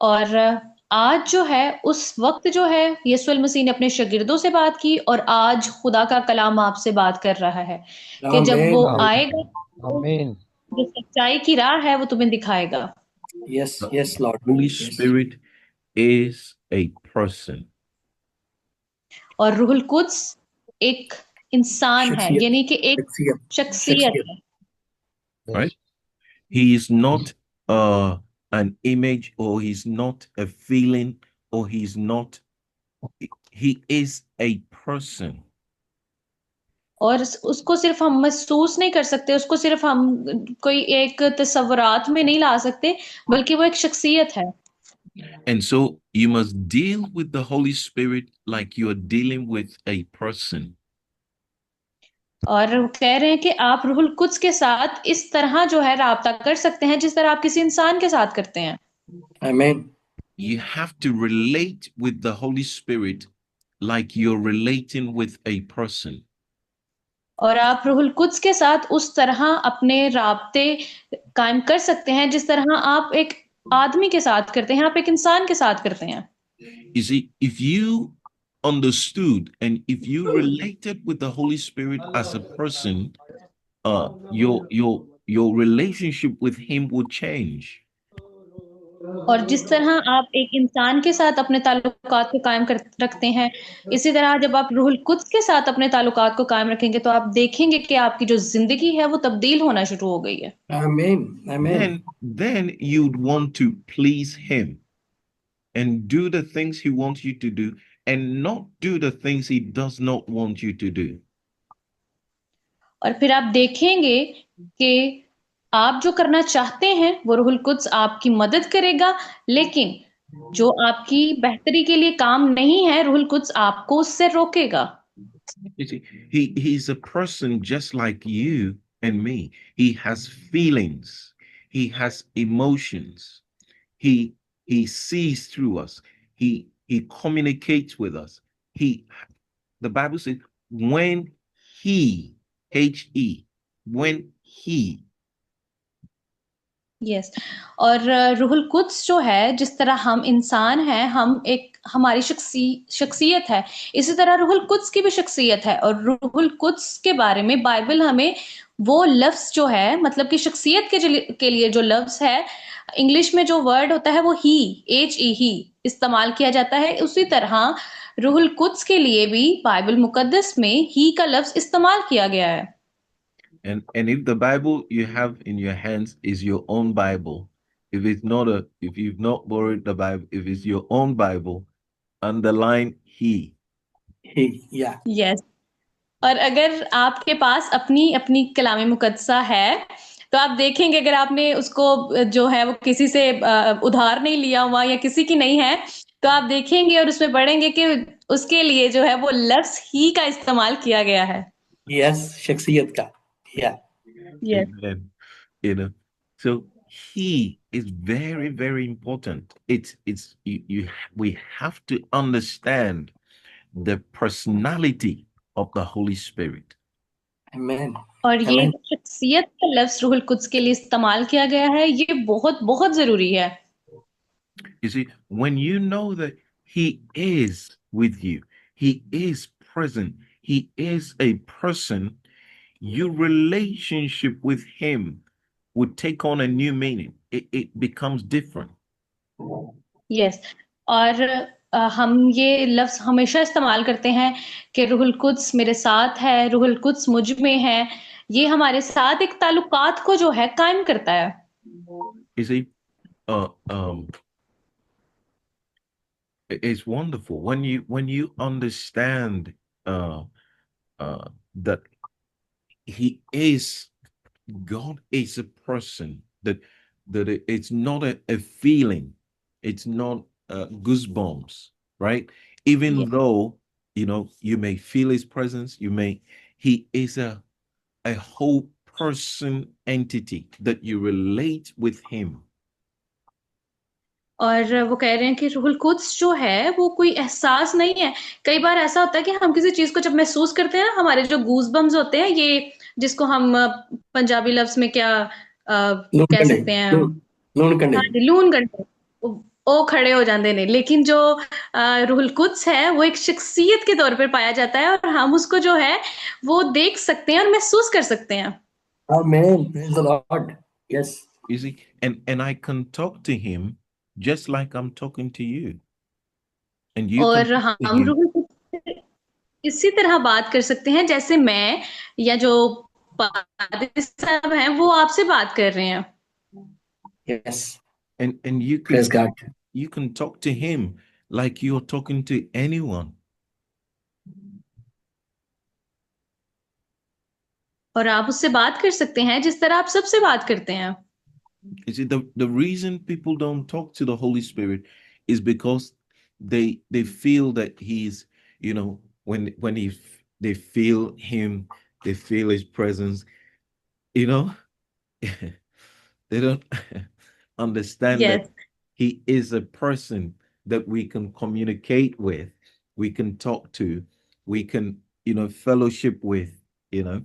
और आज जो है उस वक्त जो है यीशु मसीह ने अपने शागिर्दों से बात की, और आज खुदा का कलाम आपसे बात कर रहा है कि जब वो Amen. आएगा तो आमीन। जो सच्चाई की राह है वो तुम्हें दिखाएगा। Yes, The yes, Lord. Holy Yes. Spirit is a person. और रूहुल कुद्स एक इंसान है, शख्सियत यानी कि एक शख्सियत शख्सियत शख्सियत है। Right? He is not an image, or he's not a feeling, or he's not, he is a person. और उसको सिर्फ हम महसूस नहीं कर सकते, उसको सिर्फ हम कोई एक तस्वुरात में नहीं ला सकते, बल्कि वो एक शख्सियत है। And so you must deal with the Holy Spirit like you are dealing with a person. और कह रहे हैं कि आप रूहुल कुद्स के साथ इस तरह जो है राब्ता कर सकते हैं जिस तरह आप किसी इंसान के साथ करते हैं। Amen. You have to relate with the Holy Spirit like you're relating with a person. और आप रूहुल कुद्स के साथ उस तरह अपने राब्ते कायम कर सकते हैं जिस तरह आप एक आदमी के साथ करते हैं, आप एक इंसान के साथ करते हैं। You see, if you understood and if you related with the Holy Spirit as a person, your relationship with him will change. और जिस तरह आप एक इंसान के साथ अपने ताल्लुकात को कायम रखते हैं, इसी तरह जब आप रूहुल कुद्स के साथ अपने ताल्लुकात को कायम रखेंगे तो आप देखेंगे कि आपकी जो जिंदगी है वो तब्दील होना शुरू हो गई है। Amen. Amen. Then you'd want to please him and do the things he wants you to do, and not do the things he does not want you to do. और फिर आप देखेंगे कि आप जो करना चाहते हैं वो रूहुल कुद्स आपकी मदद करेगा, लेकिन जो आपकी बेहतरी के लिए काम नहीं है रूहुल कुद्स आपको उससे रोकेगा। You see, he's a person just like you and me. He has feelings, he has emotions, he sees through us, he communicates with us. He The Bible says, when he, He, when he. Yes. और रूहुल Quds जो है जिस तरह हम इंसान हैं, हम एक हमारी शख्सियत है, इसी तरह रूहुल कुद्स की भी शख्सियत है। और रूहुल कुद्स के बारे में बाइबल हमें वो लफ्ज जो है, मतलब कि शख्सियत के लिए जो लफ्ज है, इंग्लिश में जो वर्ड होता है वो ही इस्तेमाल किया जाता है, उसी तरह रूहुल कुद्स के लिए भी बाइबल मुकद्दस में ही का लफ्ज इस्तेमाल किया गया है। And if the Bible you have in your hands is your own Bible, if you've not borrowed the Bible, if it's your own Bible, underline he. He. Yeah. Yes. और अगर आपके पास अपनी अपनी कलामी मुकद्दसा है तो आप देखेंगे, अगर आपने उसको जो है वो किसी से उधार नहीं लिया हुआ या किसी की नहीं है, तो आप देखेंगे और उसमें पढ़ेंगे कि उसके लिए जो है वो लफ्ज ही का इस्तेमाल किया गया है। Yes, शख्सियत का। Yeah. Yes. Amen. So he is very, very important. We have to understand the personality of the Holy Spirit. Amen. और ये Amen. शख्सियत का लफ्ज रूहुल कुद्स के लिए इस्तेमाल किया गया है, ये बहुत बहुत जरूरी है। You see, when you know that he is with you, he is present, he is a person, your relationship with him would take on a new meaning. It becomes different. Yes. और हम ये लफ्ज़ हमेशा इस्तेमाल करते हैं कि रूहुल Quds मेरे साथ है, रूहुल कुद्स मुझ में है। ये हमारे साथ एक ताल्लुकात को जो है कायम करता है। You see, uh, um, it's wonderful when you understand uh, that He is God is a person, that it's not a feeling, it's not goosebumps, right? Even Yeah. though you may feel His presence, He is a whole person entity that you relate with Him. और वो कह रहे हैं कि रूहुल Quds जो है वो कोई एहसास नहीं है। कई बार ऐसा होता है कि हम किसी चीज़ को जब महसूस करते हैं ना, हमारे जो गूज़बम्प्स होते हैं, ये जिसको हम पंजाबी लफ्ज़ में क्या लून कह कंडे सकते हैं? लून कंडे हाँ जी, लून कंडे ओ खड़े हो जाते ने। लेकिन जो रूहुल कुद्स है वो एक शख्सियत के तौर पर पाया जाता है और हम उसको जो है वो देख सकते हैं और महसूस कर सकते हैं। Amen. Praise the Lord. Yes. You see, and I can talk to Him just like I'm talking to you, and you can और talk to हम Him. रूहुल कुद्स से इसी तरह बात कर सकते हैं जैसे मैं या जो पादरी साहब हैं वो आपसे बात कर रहे हैं। Yes. And Praise God. you can talk to Him like you're talking to anyone. और आप उससे बात कर सकते हैं जिस तरह आप सबसे बात करते हैं। You see, the reason people don't talk to the Holy Spirit is because they feel that He's, when they feel Him, they feel His presence, you know, they don't understand that yes He is a person that we can communicate with, we can talk to, we can, fellowship with, you know.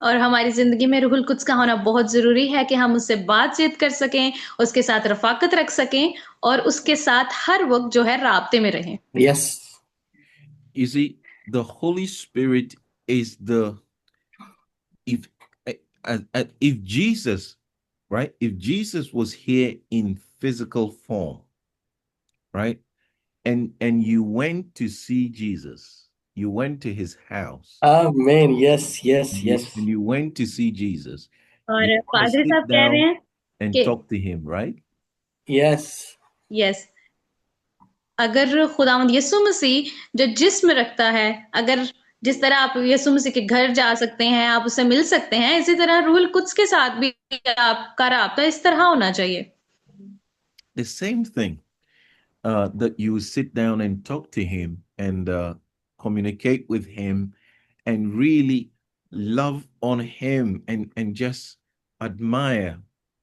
और हमारी जिंदगी में रूहुल Quds का होना बहुत जरूरी है कि हम उससे बातचीत कर सकें, उसके साथ रफाकत रख सकें और उसके साथ हर वक्त जो है राब्ते में रहें। Yes. You see, the Holy Spirit is if if Jesus, right? If Jesus was here in physical form, right? And you went to see Jesus, you went to his house, Amen. Yes. Yes. and Yes. you went to see Jesus, और you want to पादरी sit साहब कह रहे down हैं and कि talk to him, right? Yes. Yes, अगर खुदावंद यीशु मसीह जो जिस्म रखता है, अगर जिस तरह आप यीशु मसीह के घर जा सकते हैं, आप उससे मिल सकते हैं, इसी तरह रूहुल कुद्स के साथ भी आपका राब्ता इस तरह होना चाहिए। The same thing, that you sit down and talk to him and communicate with him and really love on him and just admire,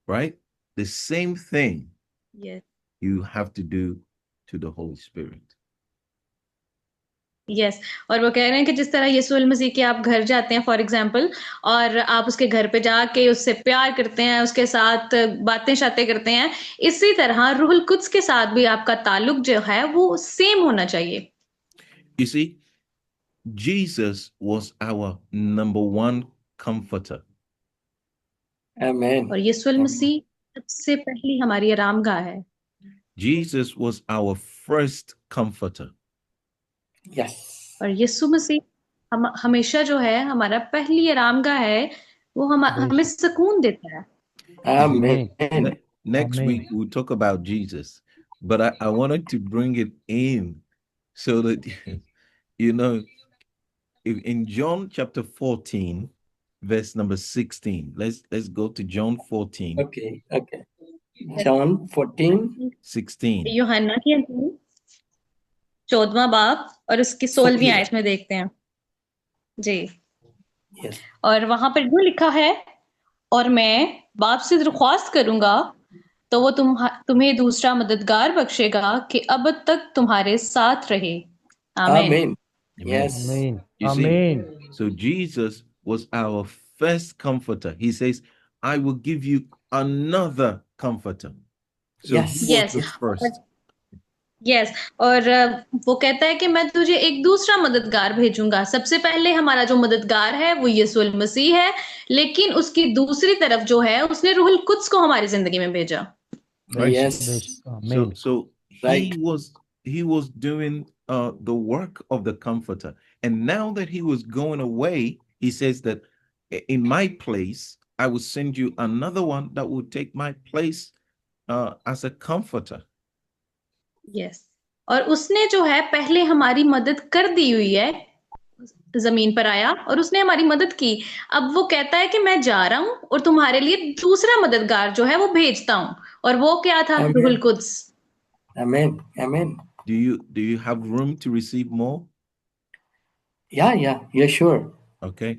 right? The same thing yes you have to do to the Holy Spirit. Yes और वो कह रहे हैं कि जिस तरह यीशु मसीह के आप घर जाते हैं फॉर एग्जांपल और आप उसके घर पे जाके उससे प्यार करते हैं, उसके साथ बातें शातें करते हैं, इसी तरह रूहुल कुद्स के साथ भी आपका ताल्लुक जो है वो सेम होना चाहिए। You see, Jesus was our number one comforter. Amen. और यीशु मसीह सबसे पहली हमारी आरामगाह है। Jesus was our first comforter. Yes. और यीशु मसीह हम हमेशा जो है हमारा पहली आरामगाह है, वो हमें सुकून देता है। Amen. Next Amen. week we'll talk about Jesus, but I wanted to bring it in so that if in John chapter 14, verse number 16. Let's go to John 14, Okay. Okay. John 14. 16. यूहन्ना की अंजील 14वां बाब और उसकी 16वीं आयत में देखते हैं जी। Yes. और वहां पर यूं लिखा है, और मैं बाप से दरख्वास्त करूंगा तो वो तुम्हें दूसरा मददगार बख्शेगा कि अब तक तुम्हारे साथ रहे। आमीन। Amen. Amen. Yes. Amen. You see, Amen. so Jesus was our first comforter. He says, I will give you another comforter. So Yes. he was Yes. the first. Yes और वो कहता है कि मैं तुझे एक दूसरा मददगार भेजूंगा। सबसे पहले हमारा जो मददगार है वो यीशु मसीह है, लेकिन उसकी दूसरी तरफ जो है उसने रूहुल कुद्स को हमारी जिंदगी में भेजा। Right. Yes, बेशक So आमीन so right. he was doing the work of the comforter. And now that he was going away, he says that in my place, I will send you another one that will take my place as a comforter. Yes, और उसने जो है पहले हमारी मदद कर दी हुई है, जमीन पर आया और उसने हमारी मदद की। अब वो कहता है कि मैं जा रहा हूं और तुम्हारे लिए दूसरा मददगार जो है वो भेजता हूं, और वो क्या था? Amen. रूहुल कुद्स। Amen. Amen. Do you have room to receive more? Yeah, sure. Okay.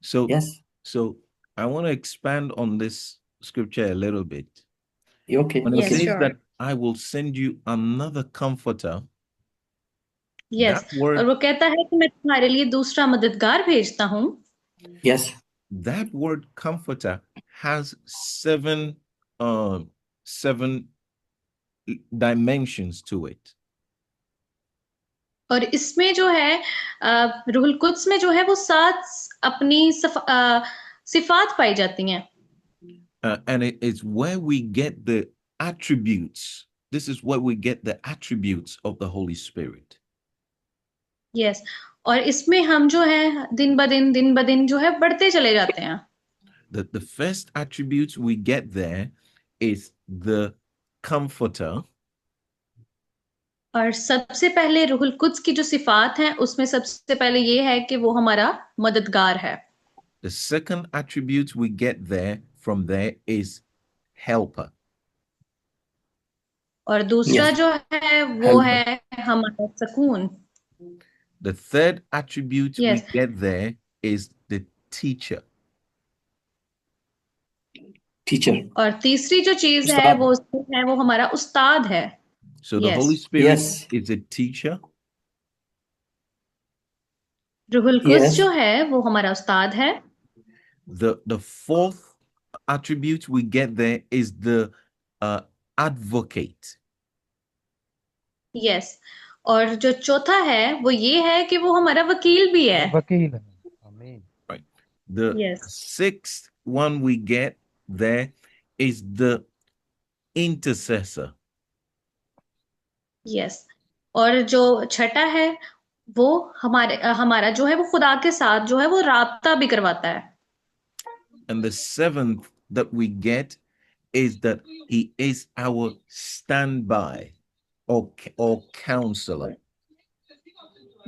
So Yes. so I want to expand on this scripture a little bit. Okay. When it Yes, says sure. that I will send you another comforter, yes, that word और वो कहता है कि मैं तुम्हारे लिए दूसरा मददगार भेजता हूं। Yes. that word comforter has seven dimensions to it. और इसमें जो है रूहुल कुद्स में जो है वो 7 अपनी सिफात पाई जाती हैं। And it is where we get the attributes. This is where we get the attributes of the Holy Spirit. Yes, और इसमें हम जो है दिन ब दिन जो है बढ़ते चले जाते हैं। The first attributes we get there is the comforter. और सबसे पहले रूहुल कुद्स की जो सिफात हैं उसमें सबसे पहले ये है कि वो हमारा मददगार है। The second attribute we get there is helper. और दूसरा Yes. जो है वो Helper. है हमारा सुकून। The third attribute we yes, get there is the teacher. Teacher. और तीसरी जो चीज है Ustad. वो हमारा उस्ताद है। So the Yes. Holy Spirit Yes. is a teacher. रूहुल कुद्स Yes. जो है वो हमारा उस्ताद है। The fourth attribute we get there is the advocate. Yes, और जो चौथा है वो ये है कि वो हमारा वकील भी है। वकील है आमीन Right. The Yes. sixth one we get there is the intercessor. Yes, और जो छठा है वो हमारा जो है वो खुदा के साथ जो है वो राब्ता भी करवाता है। And the seventh that we get is that he is our standby or counselor.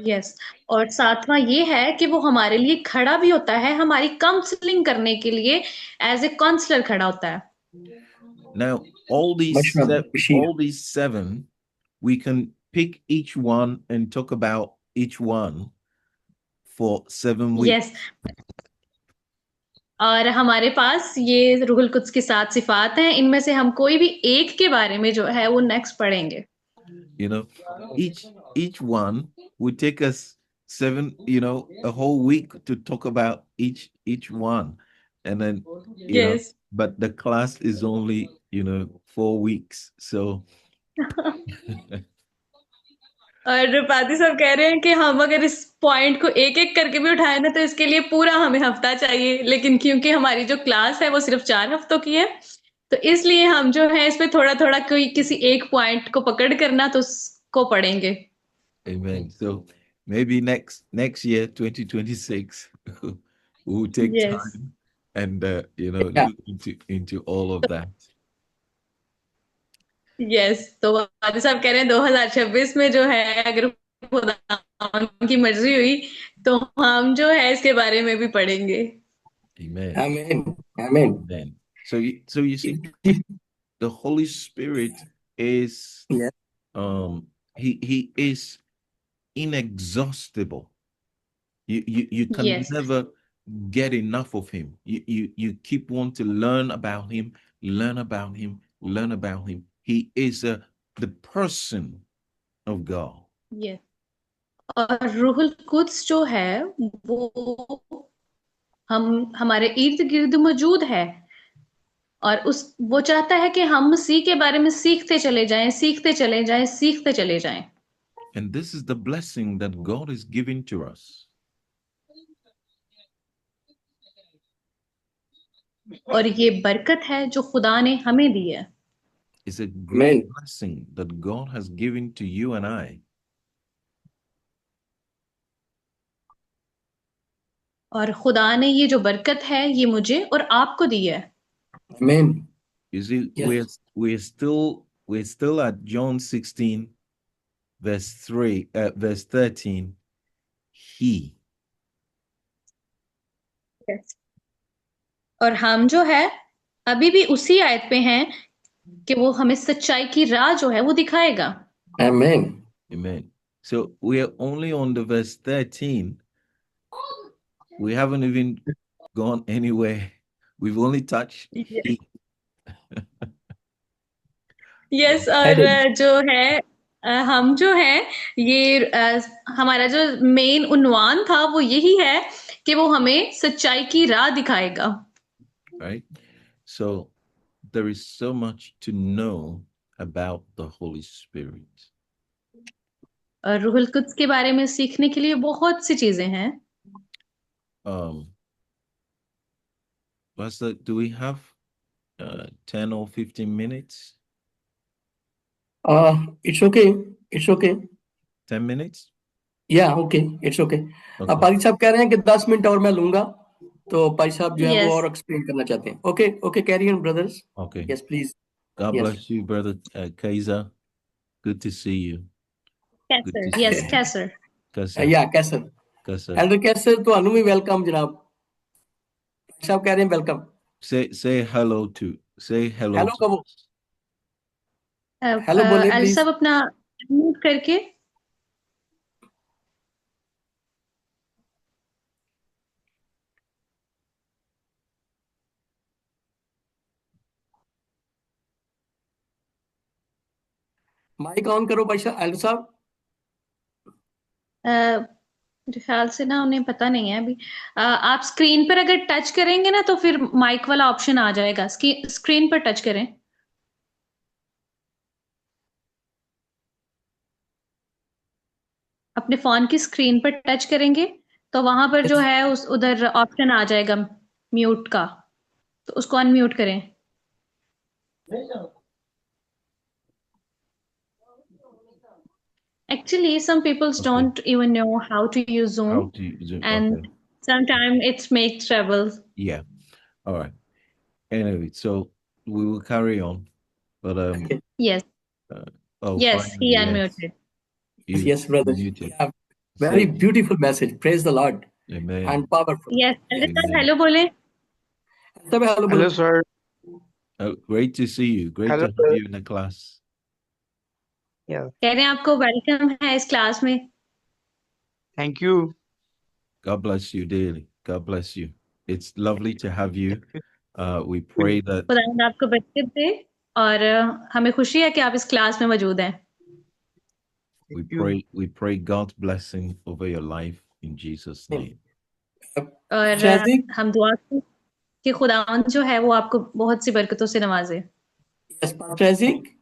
Yes, और सातवां ये है कि वो हमारे लिए खड़ा भी होता है, हमारी काउंसलिंग करने के लिए एज ए काउंसलर खड़ा होता है। Now, all Mashwara, these seven, we can pick each one and talk about each one for 7 weeks. Yes, और हमारे पास ये रूहुल कुद्स की 7 सिफात हैं, इनमें से हम कोई भी एक के बारे में जो है वो नेक्स्ट पढ़ेंगे। You know, each one would take us 7, a whole week to talk about each one. And then, yes, but the class is only, 4 weeks. So और रुपाती सब कह रहे हैं कि हम अगर इस पॉइंट को एक एक करके भी उठाए ना तो इसके लिए पूरा हमें हफ्ता चाहिए, लेकिन क्योंकि हमारी जो क्लास है वो सिर्फ 4 हफ्तों की है तो इसलिए हम जो है इस पे थोड़ा थोड़ा कोई किसी एक पॉइंट को पकड़ करना तो उसको पढ़ेंगे। amen. So maybe next year, 2026, we'll take yes, time and Yeah. look into all of that. Yes, तो वादी साहब कह रहे हैं 2026 में जो है अगर खुदा की मर्जी हुई तो हम जो है इसके बारे में भी पढ़ेंगे। Amen. Amen. Amen. Amen. So you see, the Holy Spirit is Yes. he is inexhaustible. You can Yes. never get enough of him. You keep want to learn about him, learn about him, learn about him. He is the person of God. Yes, और रूहुल Quds जो है वो हमारे इर्द गिर्द मौजूद है और वो चाहता है कि हम मसीह के बारे में सीखते चले जाएं, सीखते चले जाएं, सीखते चले जाएं। And this is the blessing that God is giving to us. और ये बरकत है जो खुदा ने हमें दी है। It's a great Amen. blessing that God has given to you and I. और खुदा ने ये जो बरकत है ये मुझे और आपको दी है। Amen. You see, Yes. we're still at John 16, verse 13. He. और हम जो है अभी भी उसी आयत पे हैं कि वो हमें सच्चाई की राह जो है वो दिखाएगा। Amen. Amen. So we are only on the verse 13. We haven't even gone anywhere. We've only touched he. Yes और Heading. जो है हम जो है ये हमारा जो मेन उन्वान था वो यही है कि वो हमें सच्चाई की राह दिखाएगा। Right? So there is so much to know about the Holy Spirit. और रूहुल कुद्स के बारे में सीखने के लिए बहुत सी चीजें हैं। Pastor, do we have 10 or 15 minutes? It's okay. It's okay. 10 minutes? Yeah, okay. It's okay. Okay. पारी साहब कह रहे हैं कि 10 मिनट और मैं लूंगा, तो पारी साहब जो है वो यस और एक्सप्लेन करना चाहते हैं। Okay, okay, carry on, brothers. Okay. Yes, please. God Yes. bless you, Brother Kaiser. Good to see you. Good to see yes you. Kaiser Kaiser. Yeah, Kaiser. Kaiser. Elder Kaiser ਤੁਹਾਨੂੰ ਵੀ welcome ਜਨਾਬ। ਪਾਰੀ ਸਾਹਿਬ ਕਹਿ ਰਹੇ हैं welcome. Say hello to. Say hello. Hello To कहो। us. Hello बोले एल प्लीज। सब अपना म्यूट करके माइक ऑन करो भाई साहब, एल्डर साहब। मेरे ख्याल से ना उन्हें पता नहीं है अभी। आप स्क्रीन पर अगर टच करेंगे ना तो फिर माइक वाला ऑप्शन आ जाएगा। स्क्रीन पर टच करें। अपने फोन की स्क्रीन पर टच करेंगे तो वहां पर जो है उस उधर ऑप्शन आ जाएगा म्यूट का, तो उसको अनम्यूट करें। Actually, some people Okay. don't even know how to use Zoom, How to use it? and Okay. sometimes it makes trouble. Yeah. All right. Anyway, so we will carry on. But Yes, yes, finally, he yes. unmuted. You Yes, brother. muted. Yeah, very beautiful message. Praise the Lord. Amen. And powerful. Yes, Yes. hello बोले। सब hello Hello, बोलो। sir. Great to see you. Great Hello, to sir. have you in the class. Yeah, कह रहे हैं आपको welcome है इस class में। thank you. God bless you dearly. God bless you. It's lovely to have you. We pray that खुदा आपको बरकत दे और हमें खुशी है कि आप इस क्लास में मौजूद हैं। we pray God's blessing over your life in Jesus' name. और हम दुआ करते कि खुदावंद जो है वो आपको बहुत सी बरकतों से नवाजे। Yes, Pastor Isaac,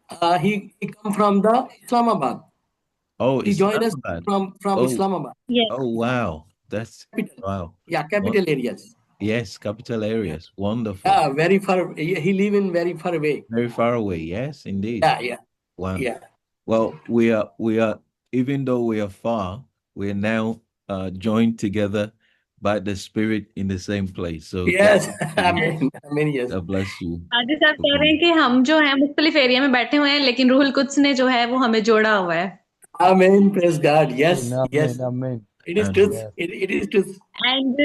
he come from the Islamabad. Oh, He joined us Islamabad. from Islamabad. Yes. Oh, wow. That's Capital. wow. Yeah, capital areas. Yes, capital areas. Wonderful. Yeah, very far. He live in very far away. Very far away. Yes, indeed. Yeah. Wow. Yeah. Well, we are even though we are far, we are now joined together by the Spirit in the same place. So Yes, God, amen, yes. God bless you. आदि साहब कह रहे हैं कि हम जो है मुख्तलिफ एरिया में बैठे हुए हैं लेकिन रूहुल कुद्स ने जो है वो हमें जोड़ा हुआ है। Amen, praise God. Yes, yes. Amen. It is And- truth. Yes. It is truth. And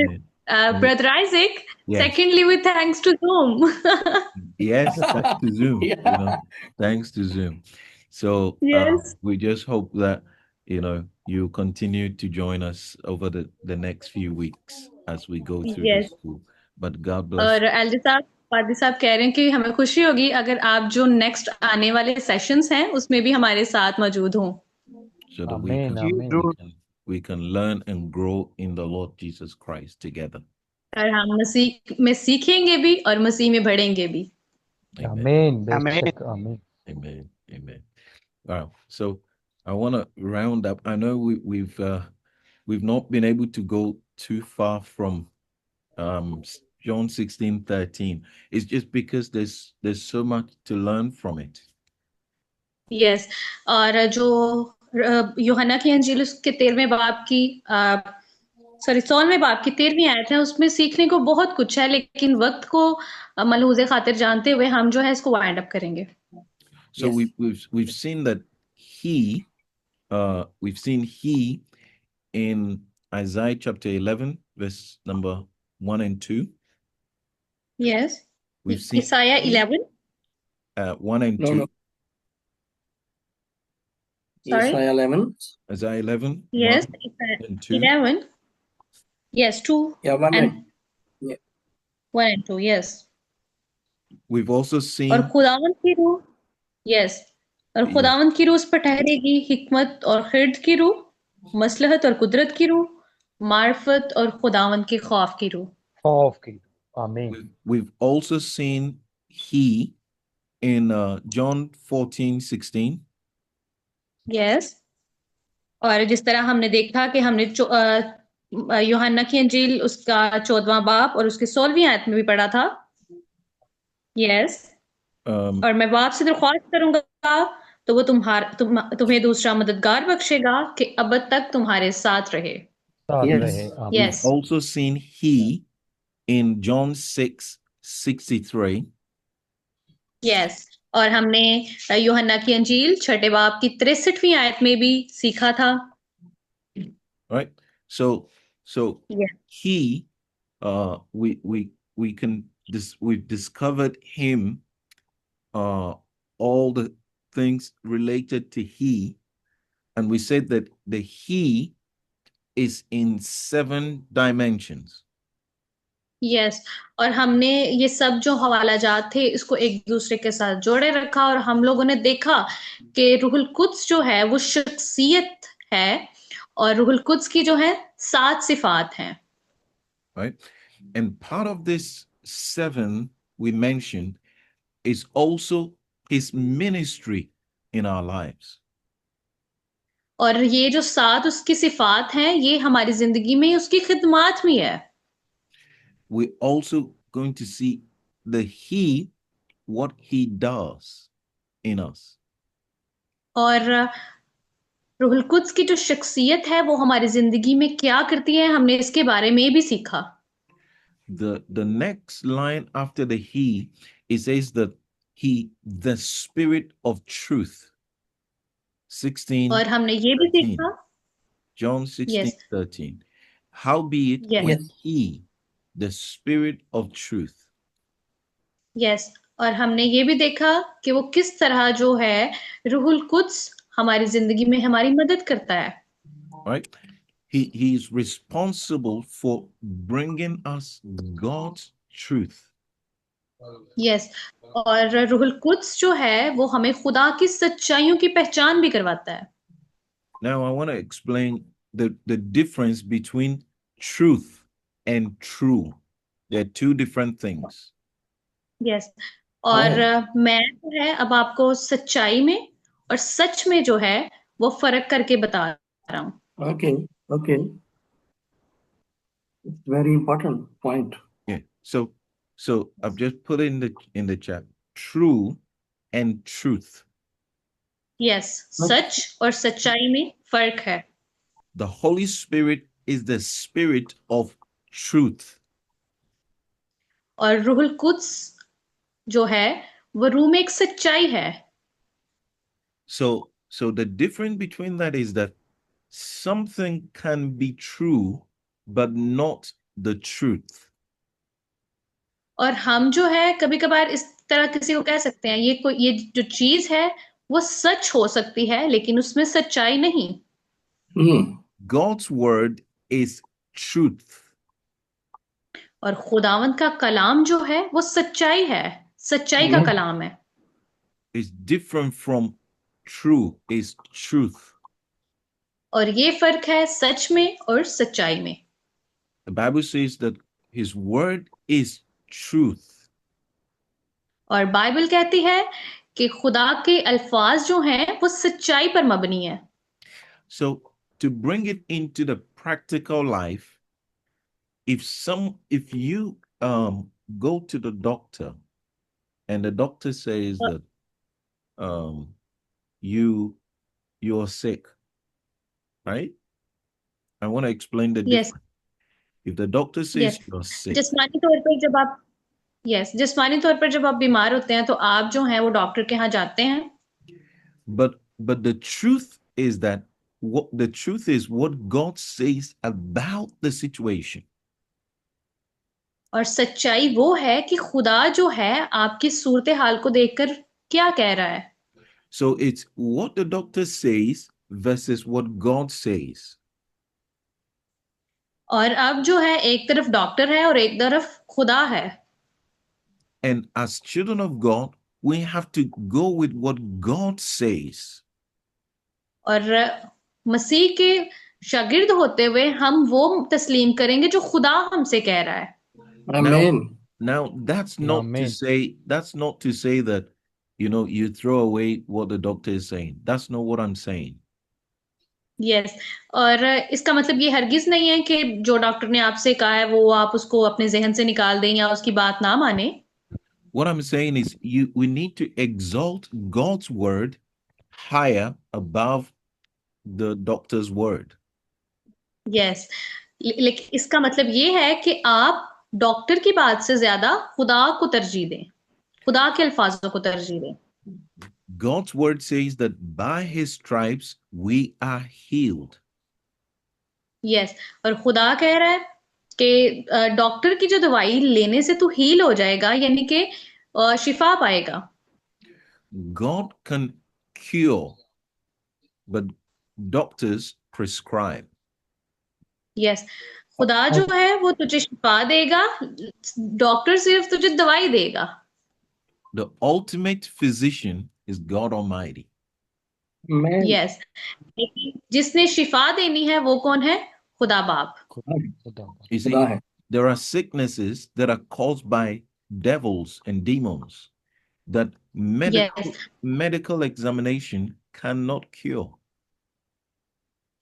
Brother Isaac, Yes. secondly with thanks to Zoom. Yes, thanks to Zoom. Yeah. Thanks to Zoom. So Yes. we just hope that you continue to join us over the next few weeks as we go through Yes. the school. But God bless और Elder साहब पादी साहब कह रहे हैं कि हमें खुशी होगी अगर आप जो नेक्स्ट आने वाले सेशंस हैं उसमें भी हमारे साथ मौजूद हों। so that Amen, You amen. do. we can learn and grow in the Lord Jesus Christ together. और हम मसीह में सीखेंगे भी और मसीह में बढ़ेंगे भी। Amen. Amen. Amen. बेशक, amen. Amen. Amen. Wow. So I want to round up. I know we've not been able to go too far from John 16:13. It's just because there's so much to learn from it. Yes. और जो यूहन्ना की अंजील उसके 13वें बाब की 16वें बाब की 13वीं आयत है, उसमें सीखने को बहुत कुछ है, लेकिन वक्त को मलहूज़े खातिर जानते हुए हम जो है इसको वाइंड अप करेंगे। So Yes. we've seen that we've seen he in Isaiah chapter 11, verse number 1 and 2. Yes. We've seen ईसाया 11 1 and No, 2. no. Sorry. Isaiah 11. Isaiah 11, yes 1 and 2. 11 yes 2 Yeah, 1 and and yeah. 1 and 2 yes. We've also और seen खुदावंद की रूह yes और yes, खुदावंद की रूह उस पर ठहरेगी, हिकमत और खिर्द की रूह, मसलहत और कुदरत की रूह, मार्फत और खुदावंद के खौफ की रूह। खौफ की। आमीन। we've also seen he in John 14:16. Yes. और जिस तरह हमने देखा कि हमने यूहन्ना की अंजील उसका 14वां बाब और उसके 16वीं आयत में भी पढ़ा था। यस। और मैं बाप से दरख्वास्त करूंगा तो वो तुम्हें दूसरा मददगार बख्शेगा कि अब तक तुम्हारे साथ रहे। साथ Yes. रहे। आमीन। We've yes. also seen he in John 6:63. Yes. और हमने यूहन्ना की अंजील 6 बाब की 63वीं आयत में भी सीखा था। Right? So Yes. he we can we've discovered him all the things related to he, and we said that the he is in 7 dimensions. Yes. और हमने ये सब जो हवालाजात थे इसको एक दूसरे के साथ जोड़े रखा और हम लोगों ने देखा कि रूहुल कुद्स जो है वो शख्सियत है और रूहुल कुद्स की जो है 7 सिफात हैं। Right? And part of this 7 we mentioned is also his ministry in our lives. और ये जो 7 उसकी सिफात हैं ये हमारी जिंदगी में उसकी खिदमत भी है। We're also going to see the he, what he does in us. और रूहुल कुद्स की जो शख्सियत है वो हमारी जिंदगी में क्या करती है, हमने इसके बारे में भी सीखा। The next line after the he, it says that he, the spirit of truth. 16, और हमने ये भी 13. सीखा। John 16, yes 13. Howbeit Yes. when Yes. he, the spirit of truth. Yes. और हमने ये भी देखा कि वो किस तरह जो है रूहुल कुद्स हमारी जिंदगी में हमारी मदद करता है। Right? He is responsible for bringing us God's truth. Yes. और रूहुल कुद्स जो है वो हमें खुदा की सच्चाइयों की पहचान भी करवाता है। Now I want to explain the difference between truth and true. They're two different things. Yes. और मैं जो है अब आपको सच्चाई में और सच में जो है वो फर्क करके बता रहा हूँ। Okay. Okay. It's very important point. Yeah. So I've just put in the chat true and truth. Yes. सच और सच्चाई में फर्क है। The Holy Spirit is the spirit of truth. और रूहुल कुद्स जो है वो रूह में एक सच्चाई है। So the difference between that is that something can be true but not the truth. और हम जो है कभी कभार इस तरह किसी को कह सकते हैं ये जो चीज है वो सच हो सकती है लेकिन उसमें सच्चाई नहीं। God's word is truth. और खुदावंद का कलाम जो है वो सच्चाई है, सच्चाई का कलाम है। It's different from true, is truth. और ये फर्क है सच में और सच्चाई में। The Bible says that his word is truth. और बाइबल कहती है कि खुदा के अल्फाज जो हैं वो सच्चाई पर मबनी है। So to bring it into the practical life, if you go to the doctor and the doctor says that you're sick, right? I want to explain the Yes. difference. If the doctor says Yes. you're sick, जिस्मानी तौर पर जब आप जिस्मानी तौर पर जब आप बीमार होते हैं तो आप जो हैं वो डॉक्टर के यहाँ जाते हैं, but the truth is that what God says about the situation. और सच्चाई वो है कि खुदा जो है आपकी सूरत हाल को देखकर क्या कह रहा है. So it's what the doctor says versus what God says. और अब जो है एक तरफ डॉक्टर है और एक तरफ खुदा है. And as children of God, we have to go with what God says. और मसीह के शागिर्द होते हुए हम वो तस्लीम करेंगे जो खुदा हमसे कह रहा है. Amen. Now that's not Amen. to say that you throw away what the doctor is saying. That's not what I'm saying. Yes. और इसका मतलब ये हरगिज नहीं है कि जो डॉक्टर ने आपसे कहा है वो आप उसको अपने जहन से निकाल दें या उसकी बात ना माने. What I'm saying is we need to exalt God's word higher above the doctor's word. Yes. लेकिन इसका मतलब ये है कि आप डॉक्टर की बात से ज्यादा खुदा को तरजीह दें, खुदा के अल्फाजों को तरजीह दें. God's word says that by his stripes we are healed. Yes. और खुदा कह रहा है कि डॉक्टर की जो दवाई लेने से तू हील हो जाएगा, यानी कि शिफा पाएगा. God can cure, but doctors prescribe. Yes. खुदा जो है वो तुझे शिफा देगा, डॉक्टर सिर्फ तुझे दवाई देगा. The ultimate physician is God Almighty. Amen. Yes. जिसने शिफा देनी है वो कौन है? खुदा बाप. खुदा You see, खुदा है. there are sicknesses that are caused by devils and demons that medical examination cannot cure.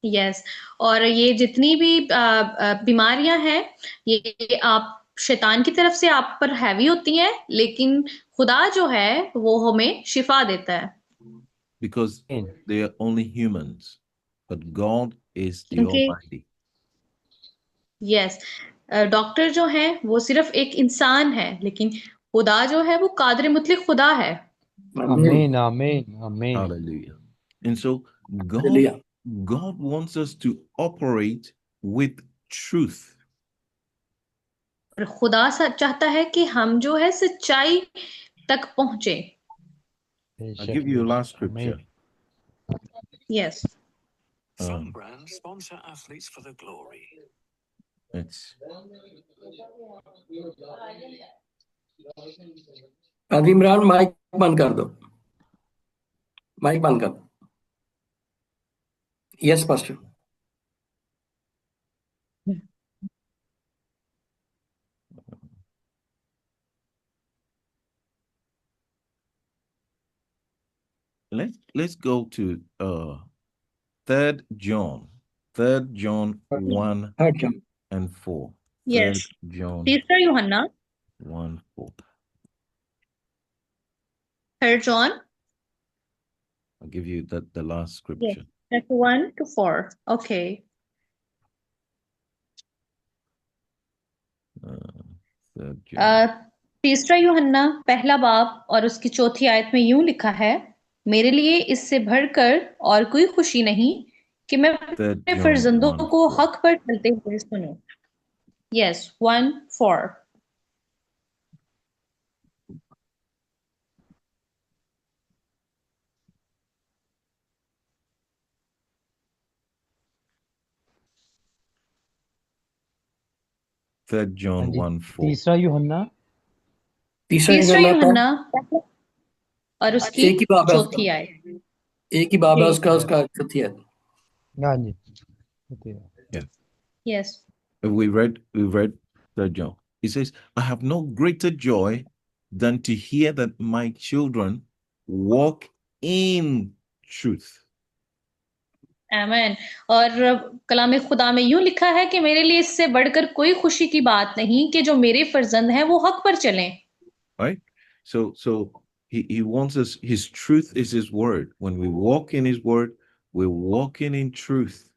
Yes. और ये जितनी भी बीमारियां हैं ये आप शैतान की तरफ से आप पर हैवी होती हैं, लेकिन खुदा जो है वो हमें शिफा देता है. Because they are only humans, but God is the क्योंकि Almighty. यस, डॉक्टर जो है वो सिर्फ एक इंसान है, लेकिन खुदा जो है वो कादिर मुतलक खुदा है. आमीन आमीन आमीन. Hallelujah. And so Hallelujah. God wants us to operate with truth. और खुदा चाहता है कि हम जो है सच्चाई तक पहुंचे. I'll give you a last scripture. Yes. Some brands sponsor athletes for the glory. It's Qazi Imran mike बंद कर दो. माइक बंद कर. Yes pastor. let's go to 3rd John 1 अच्छा. and 4. यस. 3rd John तीसरा यूहन्ना 1:4. 3 John I'll give you the last scripture. 1 to 4. Okay. 3rd John. तीसरा यूहन्ना पहला बाब और उसकी चौथी आयत में यूं लिखा है, मेरे लिए इससे बढ़कर और कोई खुशी नहीं कि मैं अपने John फर्जंदों 1:4. को हक पर चलते हुए सुनूं. यस. 1:4. Third John 1:4. तीसरा यूहन्ना तीसरा यूहन्ना और उसकी एक ही बाब है उसका. चौथी आयत. एक ही बाब है उसका चौथी आयत. हाँ जी. Yes. We read 3rd John. It says, I have no greater joy than to hear that my children walk in truth. आमीन. और कलाम खुदा में यूं लिखा है कि मेरे लिए इससे बढ़कर कोई खुशी की बात नहीं कि जो मेरे फर्जंद हैं वो हक पर चलें. Right? So he wants us, his truth is his word. When we walk in his word, we're walking in truth.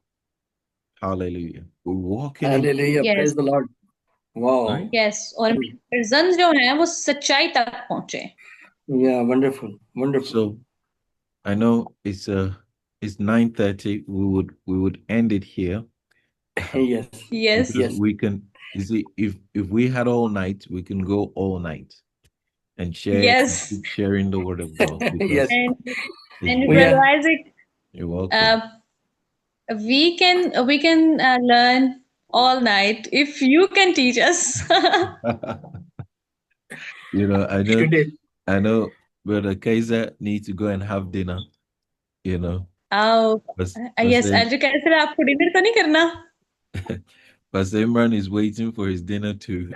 Hallelujah. We're walking in Hallelujah. Yes, Praise the Lord. Wow. right? yes, और presence जो है वो सच्चाई तक पहुंचे. Yeah, wonderful. Wonderful. So I know it's 9:30. We would end it here Yes. Yes, because Yes. we can, you see, if we had all night, we can go all night and share, yes, keep sharing the word of God because Yes. and it's and We are- Brother Isaac, you're welcome. we can learn all night if you can teach us. You know, Today. I know Brother Kaiser needs to go and have dinner, you know. Oh, yes, Pastor, आज कैसे आपको dinner तो नहीं करना? Pastor Imran is waiting for his dinner too.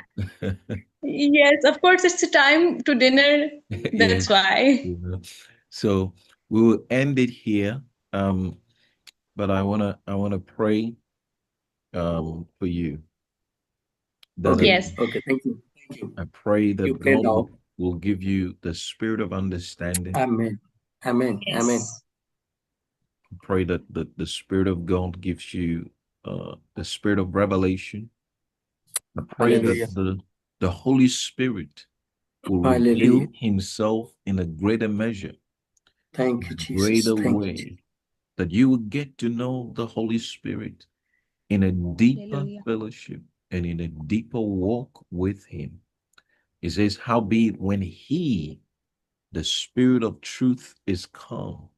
Yes, of course, it's a time to dinner. That's Yes, why. you know. So we will end it here. But I wanna pray for you. That Okay. Yes. Okay. Thank you. Thank you. I pray You that pray God now. will give you the spirit of understanding. Amen. Amen. Amen. Yes. Pray that the spirit of God gives you the spirit of revelation. I pray Hallelujah. that the Holy Spirit will Hallelujah. reveal himself in a greater measure, Thank you, in a Jesus. greater Thank you. way, that you will get to know the Holy Spirit in a deeper Hallelujah. fellowship and in a deeper walk with him. It says, howbeit when he, the spirit of truth, is come,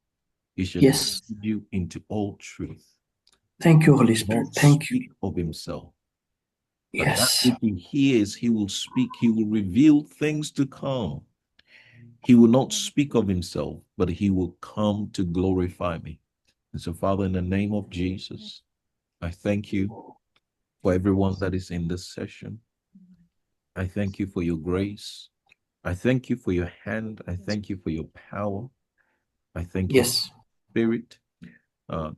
he shall Yes. lead you into all truth. Thank you, Holy He will Spirit. not Thank you. speak of himself, but that Yes. which he hears, he will speak. He will reveal things to come. He will not speak of himself, but he will come to glorify me. And so, Father, in the name of Jesus, I thank you for everyone that is in this session. I thank you for your grace. I thank you for your hand. I thank you for your power. I thank you for Yes. the spirit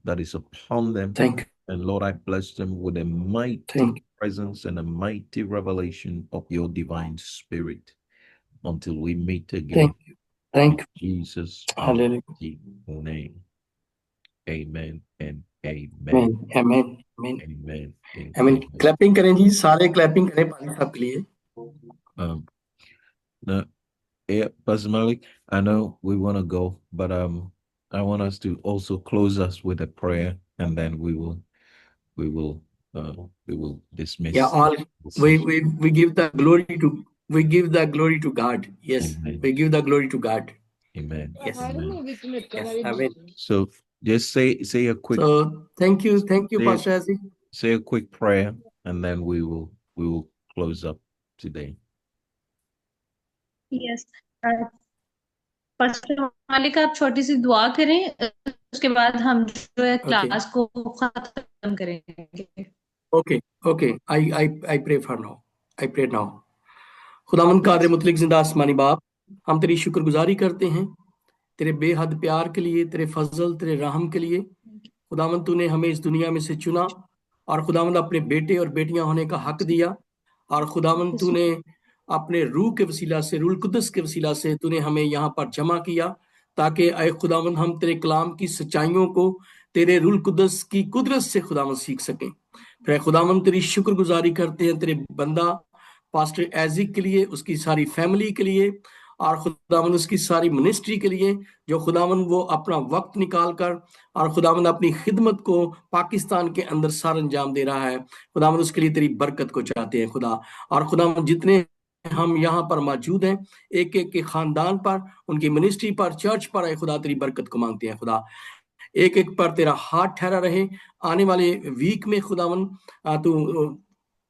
that is upon them. Thank you. And Lord, I bless them with a mighty Thank you. presence and a mighty revelation of your divine spirit until we meet again. Thank you. Thank In Jesus' Hallelujah. mighty name. Amen and amen. Amen. Amen. Amen. Amen. and Amen. amen. Clapping करें जी, सारे clapping करें पानी साहब के लिए. No, yeah, Pastor Malik, I know we want to go, but I want us to also close us with a prayer, and then we will dismiss. Yeah, all the we session. we give the glory to God. Yes, Amen. we give the glory to God. Amen. Yes. Amen. Yes. Amen. So just say a quick So thank you, say, Pastor Aziz. say a quick prayer, and then we will close up today. Yes. Pastor मालिक आप छोटी सी दुआ करें, उसके बाद हम जो है क्लास को खत्म करेंगे. Okay. I pray for now. I pray now. खुदावंद कादर मुतलिक जिंदा आसमानी बाप, हम तेरी शुक्रगुजारी करते हैं तेरे बेहद प्यार के लिए, तेरे फजल, तेरे रहम के लिए. खुदावंद तूने हमें इस दुनिया में से चुना और खुदावंद अपने बेटे और बेटियां होने का हक दिया. और खुदावंद तूने अपने रूह के वसीला से, रूह कुदस के वसीला से तूने हमें यहाँ पर जमा किया, ताकि ऐ खुदावंद हम तेरे कलाम की सच्चाइयों को तेरे रूह कुदस की कुदरत से खुदावंद सीख सकें. फिर खुदावंद तेरी शुक्रगुजारी करते हैं तेरे बंदा पास्टर एजिक के लिए, उसकी सारी फैमिली के लिए, और खुदावंद उसकी सारी मिनिस्ट्री के लिए, जो खुदावंद वो अपना वक्त निकाल कर और खुदावंद अपनी खिदमत को पाकिस्तान के अंदर सार अंजाम दे रहा है. खुदावंद उसके लिए तेरी बरकत को चाहते हैं खुदा. और खुदावंद जितने हम यहाँ पर मौजूद हैं, एक एक के खानदान पर, उनकी मिनिस्ट्री पर, चर्च पर, है खुदा तेरी बरकत को मांगते हैं खुदा. एक एक पर तेरा हाथ ठहरा रहे. आने वाले वीक में खुदावंद तू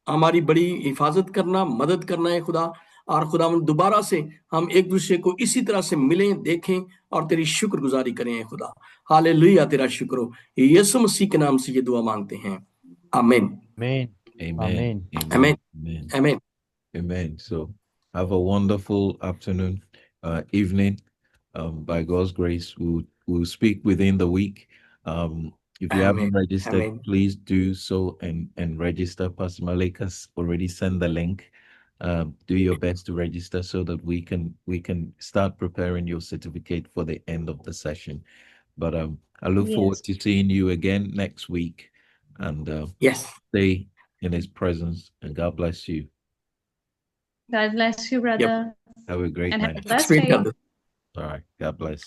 हमारी बड़ी हिफाजत करना, मदद करना है खुदा. और खुदावंद दोबारा से हम एक दूसरे को इसी तरह से मिलें, देखें और तेरी शुक्रगुजारी करें खुदा. हालेलुया, तेरा शुक्र हो. यीशु मसीह के नाम से ये दुआ मांगते हैं. आमीन. Amen. Amen. Amen. Amen. Amen. Amen. Amen. So have a wonderful afternoon, evening. By God's grace, we'll speak within the week. If you haven't registered, Amen. please do so and register. Pastor Malik has already sent the link. do your best to register so that we can start preparing your certificate for the end of the session. But I look forward to seeing you again next week, and Yes. stay in His presence. And God bless you. God bless you, brother. Have a great And have night. a blessed Great, day. Abdul. All right. God bless.